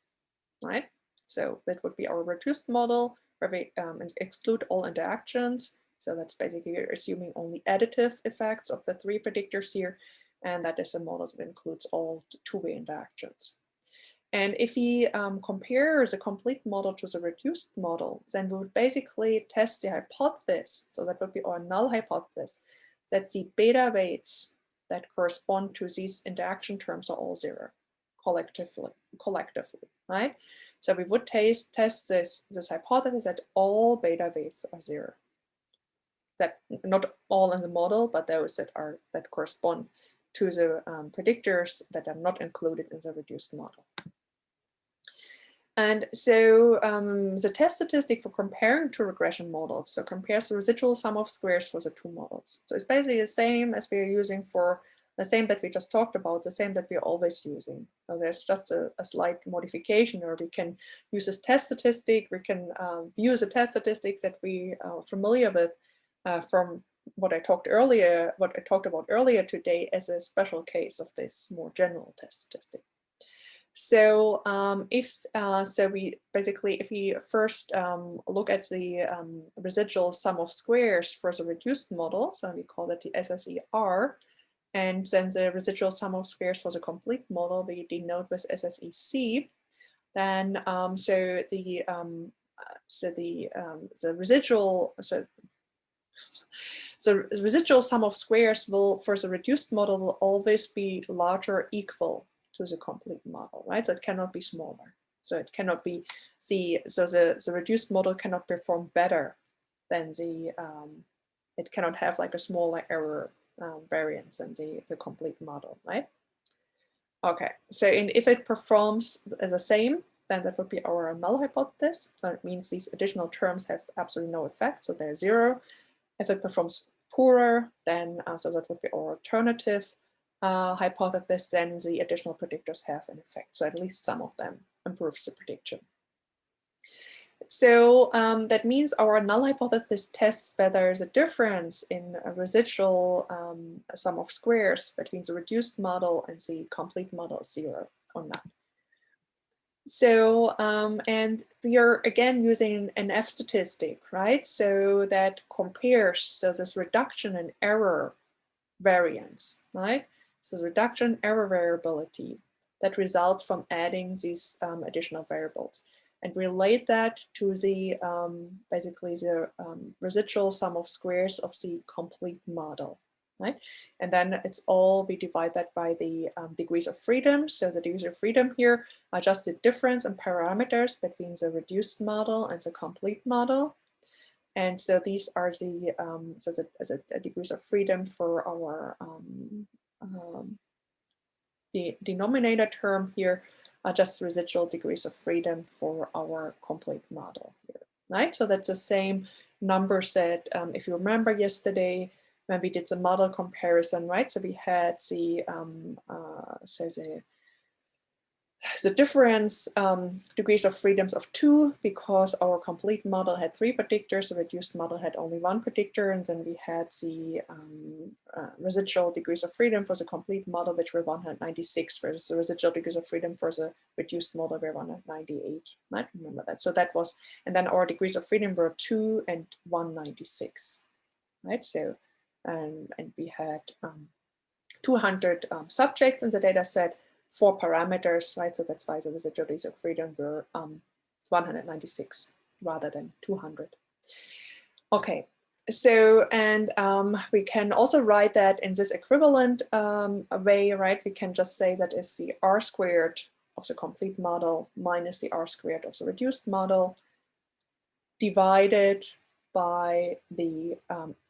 right? So that would be our reduced model where we exclude all interactions. So that's basically assuming only additive effects of the 3 predictors here. And that is a model that includes all 2-way interactions. And if we compare the complete model to the reduced model, then we would basically test the hypothesis. So that would be our null hypothesis, that the beta weights that correspond to these interaction terms are all zero collectively, right? So we would test this hypothesis that all beta weights are zero. That not all in the model, but those that correspond to the predictors that are not included in the reduced model. And so the test statistic for comparing two regression models, so compares the residual sum of squares for the two models. So it's basically the same as we're using for the same that we just talked about, the same that we're always using. So there's just a slight modification, or we can use this test statistic, we can view the test statistics that we are familiar with from what I talked about earlier today as a special case of this more general test statistic. So if we first look at the residual sum of squares for the reduced model, so we call that the SSER, and then the residual sum of squares for the complete model we denote with SSEC. Then the residual sum of squares will, for the reduced model, will always be larger or equal to the complete model, right? So it cannot be smaller. So it cannot be the reduced model cannot perform better than it cannot have like a smaller error variance than the complete model, right? Okay, so if it performs the same, then that would be our null hypothesis. So it means these additional terms have absolutely no effect, so they're zero. If it performs poorer, then so that would be our alternative hypothesis, then the additional predictors have an effect. So at least some of them improves the prediction. So that means our null hypothesis tests whether there's a difference in a residual sum of squares between the reduced model and the complete model is zero or not. So, and we are again using an F statistic, right? So that compares, so this reduction in error variance, right? So the reduction error variability that results from adding these additional variables, and relate that to the basically the residual sum of squares of the complete model, right? And then it's all, we divide that by the degrees of freedom. So the degrees of freedom here are just the difference in parameters between the reduced model and the complete model. And so these are the degrees of freedom for our the denominator term here are just residual degrees of freedom for our complete model here, right? So that's the same number set. If you remember yesterday when we did the model comparison, right? So we had the the difference degrees of freedoms of 2 because our complete model had 3 predictors, the reduced model had only 1 predictor, and then we had the residual degrees of freedom for the complete model, which were 196, whereas the residual degrees of freedom for the reduced model were 198. I remember that. So that was, and then our degrees of freedom were 2 and 196, right? So, and we had 200 subjects in the data set, 4 parameters, right? So that's why the residual degrees of freedom were 196 rather than 200. Okay, so, and we can also write that in this equivalent way, right? We can just say that is the R squared of the complete model minus the R squared of the reduced model divided by the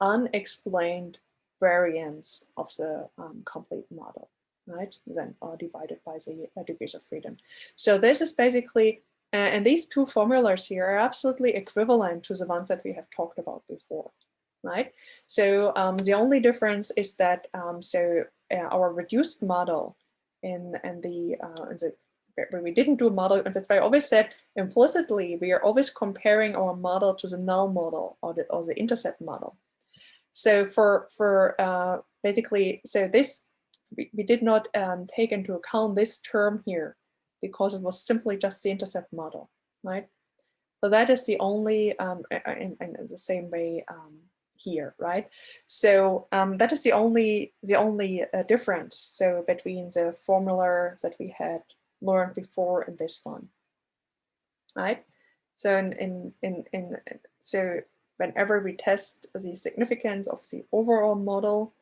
unexplained variance of the complete model, right? Then divided by the degrees of freedom. So this is basically, and these two formulas here are absolutely equivalent to the ones that we have talked about before, right? So the only difference is that our reduced model where we didn't do a model, and that's why I always said implicitly we are always comparing our model to the null model or the intercept model. So for basically, so this we did not take into account this term here because it was simply just the intercept model, right? So that is the only, in the same way here, right? So that is the only difference. So between the formula that we had learned before in this one, right? So so whenever we test the significance of the overall model,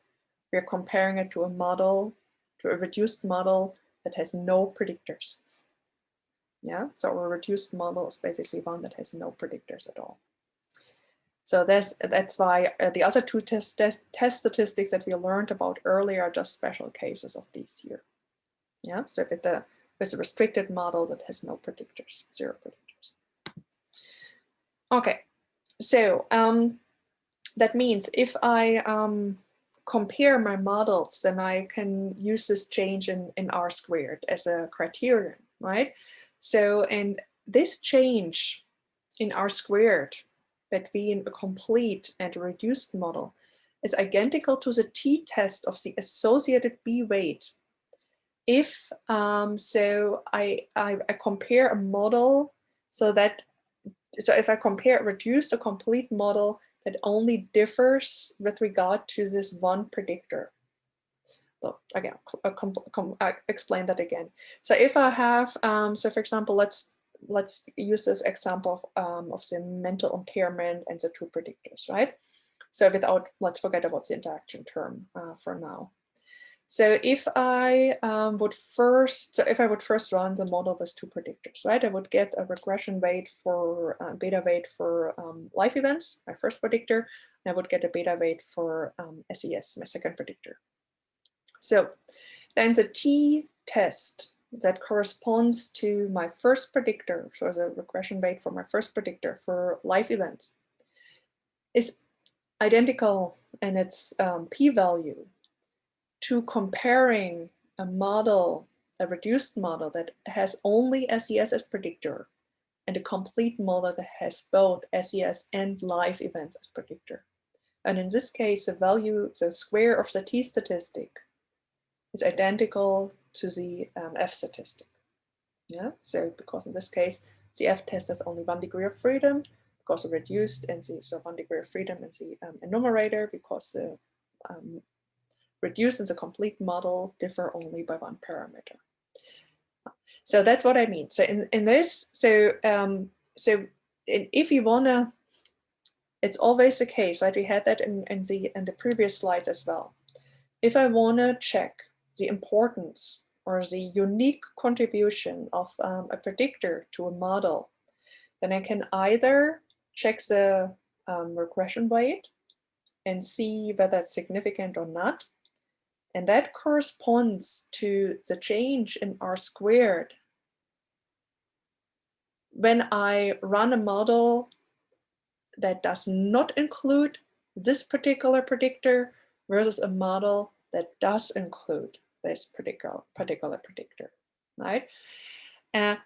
we're comparing it to a model, to a reduced model that has no predictors. Yeah, so a reduced model is basically one that has no predictors at all. So that's why the other two test statistics that we learned about earlier are just special cases of these here. Yeah, so with a restricted model that has no predictors, 0 predictors. Okay, so that means if I compare my models, then I can use this change in R squared as a criterion, right? So, and this change in R squared between a complete and a reduced model is identical to the t-test of the associated B weight. If so I compare a model so if I compare a reduced or complete model that only differs with regard to this one predictor. So again, I'll explain that again. So if I have, so for example, let's use this example of the mental impairment and the 2 predictors, right? So let's forget about the interaction term for now. So if I would first run the model with 2 predictors, right? I would get a regression weight for beta weight for life events, my first predictor, and I would get a beta weight for SES, my second predictor. So then the t-test that corresponds to my first predictor, so the regression weight for my first predictor for life events, is identical in its p-value to comparing a model, a reduced model that has only SES as predictor, and a complete model that has both SES and life events as predictor. And in this case, the square of the t-statistic is identical to the F statistic. Yeah, so because in this case, the F test has only 1 degree of freedom, because of reduced, and so 1 degree of freedom in the enumerator, because the reduced and the complete model differ only by 1 parameter. So that's what I mean. So in this, if you wanna, it's always the case, right? We had that in the previous slides as well. If I wanna check the importance or the unique contribution of a predictor to a model, then I can either check the regression weight and see whether it's significant or not. And that corresponds to the change in R squared when I run a model that does not include this particular predictor versus a model that does include this particular predictor, right?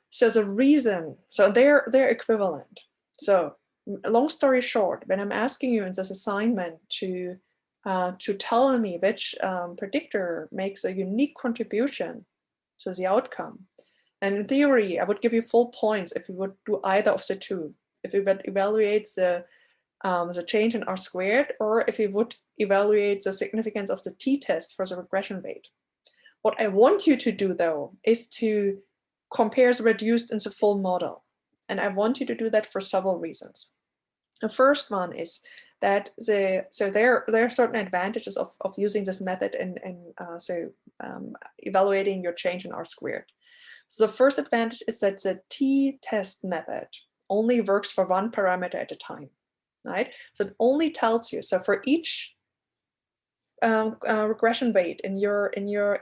So the reason, so they're equivalent. So long story short, when I'm asking you in this assignment to tell me which predictor makes a unique contribution to the outcome, and in theory, I would give you full points if you would do either of the two. If you would evaluate the change in R squared, or if you would evaluate the significance of the t-test for the regression weight. What I want you to do, though, is to compare the reduced and the full model. And I want you to do that for several reasons. The first one is that there are certain advantages of using this method and evaluating your change in R squared. So the first advantage is that the t-test method only works for 1 parameter at a time, right? So it only tells you, so for each regression weight in your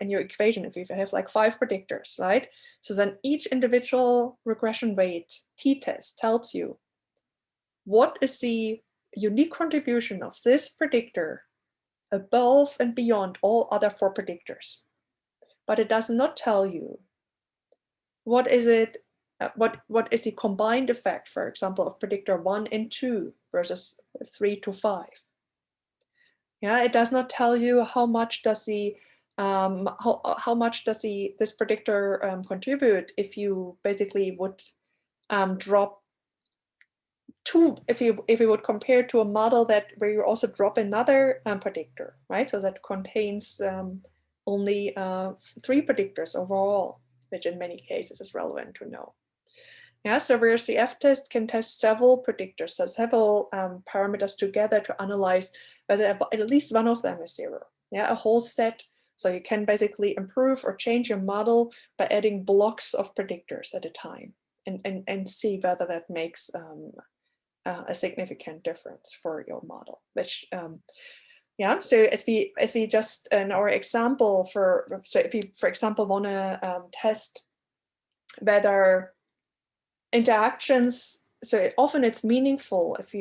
equation, if you have like 5 predictors, right? So then each individual regression weight t-test tells you what is the unique contribution of this predictor above and beyond all other 4 predictors. But it does not tell you what is it, what is the combined effect, for example, of predictor 1 and 2 versus 3 to 5. Yeah, it does not tell you how much does the how much does this predictor contribute if you basically would drop 2, if you would compare to a model where you also drop another predictor, right? So that contains only 3 predictors overall. which in many cases is relevant to know. Yeah, so whereas the F-test can test several predictors, so several parameters together to analyze whether at least one of them is zero. Yeah, a whole set. So you can basically improve or change your model by adding blocks of predictors at a time and see whether that makes a significant difference for your model, which yeah, so as we just in our example so if you, for example, want to test whether interactions, so often it's meaningful if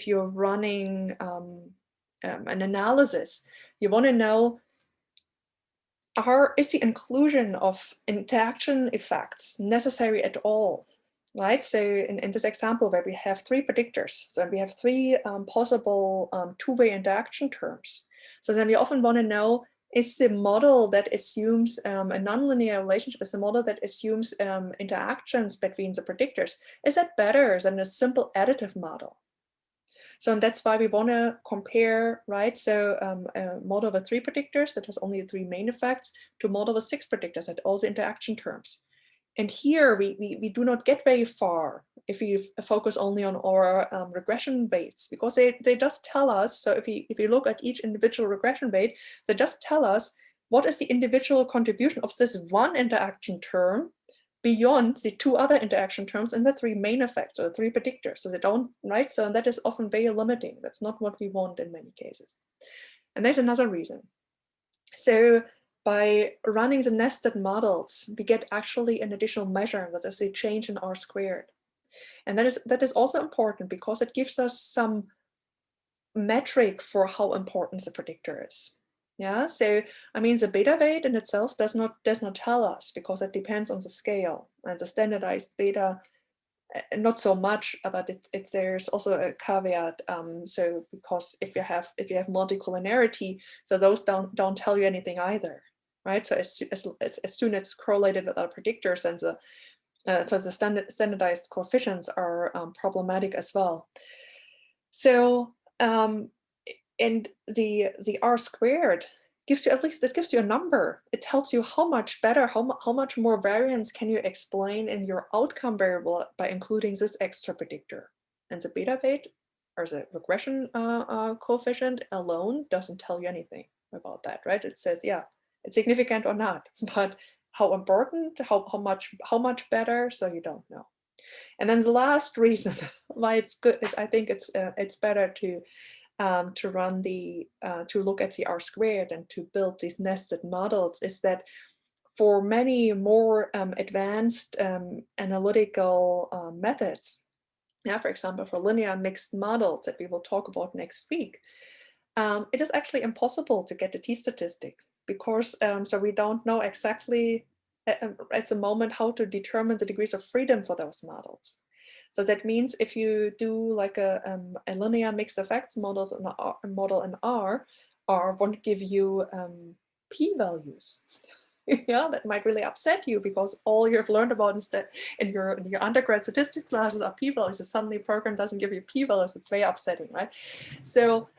you're running an analysis, you want to know, is the inclusion of interaction effects necessary at all, right? So in this example where we have three predictors, so we have three possible two-way interaction terms. So then we often want to know, is the model that assumes a nonlinear relationship, is the model that assumes interactions between the predictors, is that better than a simple additive model? So that's why we want to compare, right? So a model with three predictors that has only three main effects to a model with six predictors at all the interaction terms. And here we do not get very far if we focus only on our regression weights, because they just tell us, so if you look at each individual regression weight, they just tell us what is the individual contribution of this one interaction term beyond the two other interaction terms and the three main effects or the three predictors. So they don't, right? So that is often very limiting. That's not what we want in many cases. And there's another reason. So by running the nested models, we get actually an additional measure, that is the change in R squared. And that is also important because it gives us some metric for how important the predictor is. Yeah, so I mean the beta weight in itself does not tell us, because it depends on the scale, and the standardized beta not so much, but there's also a caveat. So because if you have multicollinearity, so those don't tell you anything either, right? So as soon as it's correlated with other predictors, then the standardized coefficients are problematic as well. So and the R squared gives you, at least it gives you a number. It tells you how much better, how much more variance can you explain in your outcome variable by including this extra predictor. And the beta weight or the regression coefficient alone doesn't tell you anything about that, right? It says, yeah, it's significant or not, but how important, how much better, so you don't know. And then the last reason why it's good is I think it's better to run to look at the R squared and to build these nested models is that for many more advanced analytical methods, yeah, for example, for linear mixed models that we will talk about next week, it is actually impossible to get a t-statistic because so we don't know exactly at the moment how to determine the degrees of freedom for those models. So that means if you do like a linear mixed effects model in R won't give you p-values. Yeah, that might really upset you because all you've learned about instead in your undergrad statistics classes are p-values. And suddenly a program doesn't give you p-values. It's very upsetting, right? So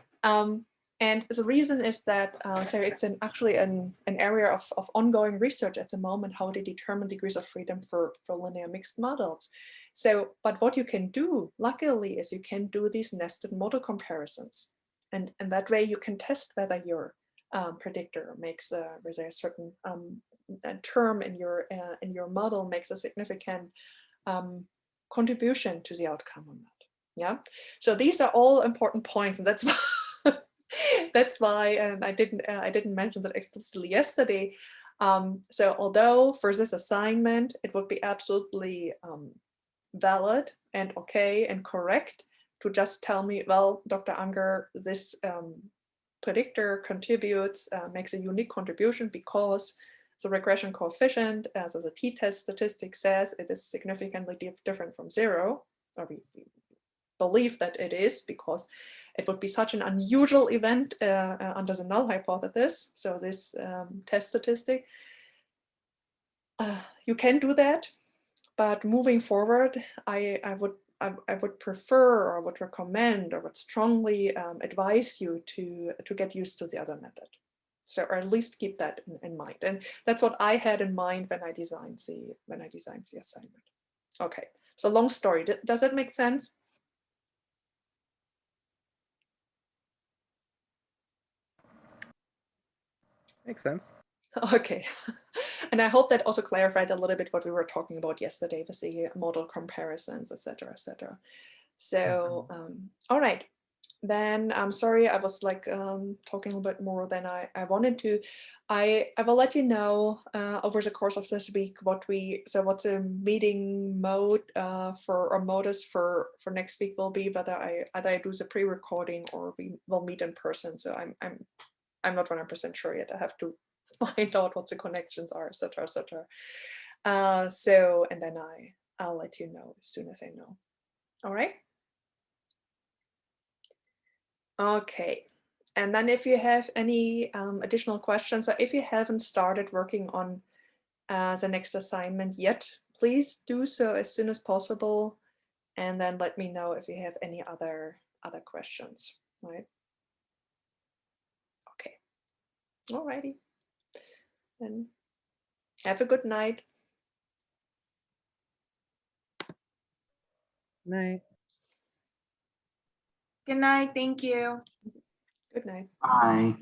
and the reason is that so it's actually an area of ongoing research at the moment, how to determine degrees of freedom for linear mixed models. So, but what you can do, luckily, is you can do these nested model comparisons, and that way you can test whether your predictor makes whether a certain term in your model makes a significant contribution to the outcome or not. Yeah. So these are all important points, and that's why that's why I didn't mention that explicitly yesterday. So although for this assignment it would be absolutely valid and okay and correct to just tell me, well, Dr. Unger, this predictor contributes, makes a unique contribution because the regression coefficient, as the t-test statistic says, it is significantly different from zero, or we believe that it is because it would be such an unusual event under the null hypothesis. So this test statistic, you can do that, but moving forward, I would prefer or would recommend or would strongly advise you to get used to the other method. So, or at least keep that in mind. And that's what I had in mind when I designed the assignment. Okay, so long story. Does that make sense? Makes sense. Okay, and I hope that also clarified a little bit what we were talking about yesterday with the model comparisons, etc., etc. So, all right. Then I'm sorry, I was like talking a little bit more than I wanted to. I will let you know over the course of this week what's the meeting mode or modus for next week will be, whether I do the pre-recording or we will meet in person. So I'm not 100% sure yet. I have to find out what the connections are, etc., etc. So, and then I'll let you know as soon as I know. All right. Okay. And then if you have any additional questions, or if you haven't started working on the next assignment yet, please do so as soon as possible. And then let me know if you have any other questions, right? Okay. Alrighty. Then have a good night. Night. Good night. Thank you. Good night. Bye.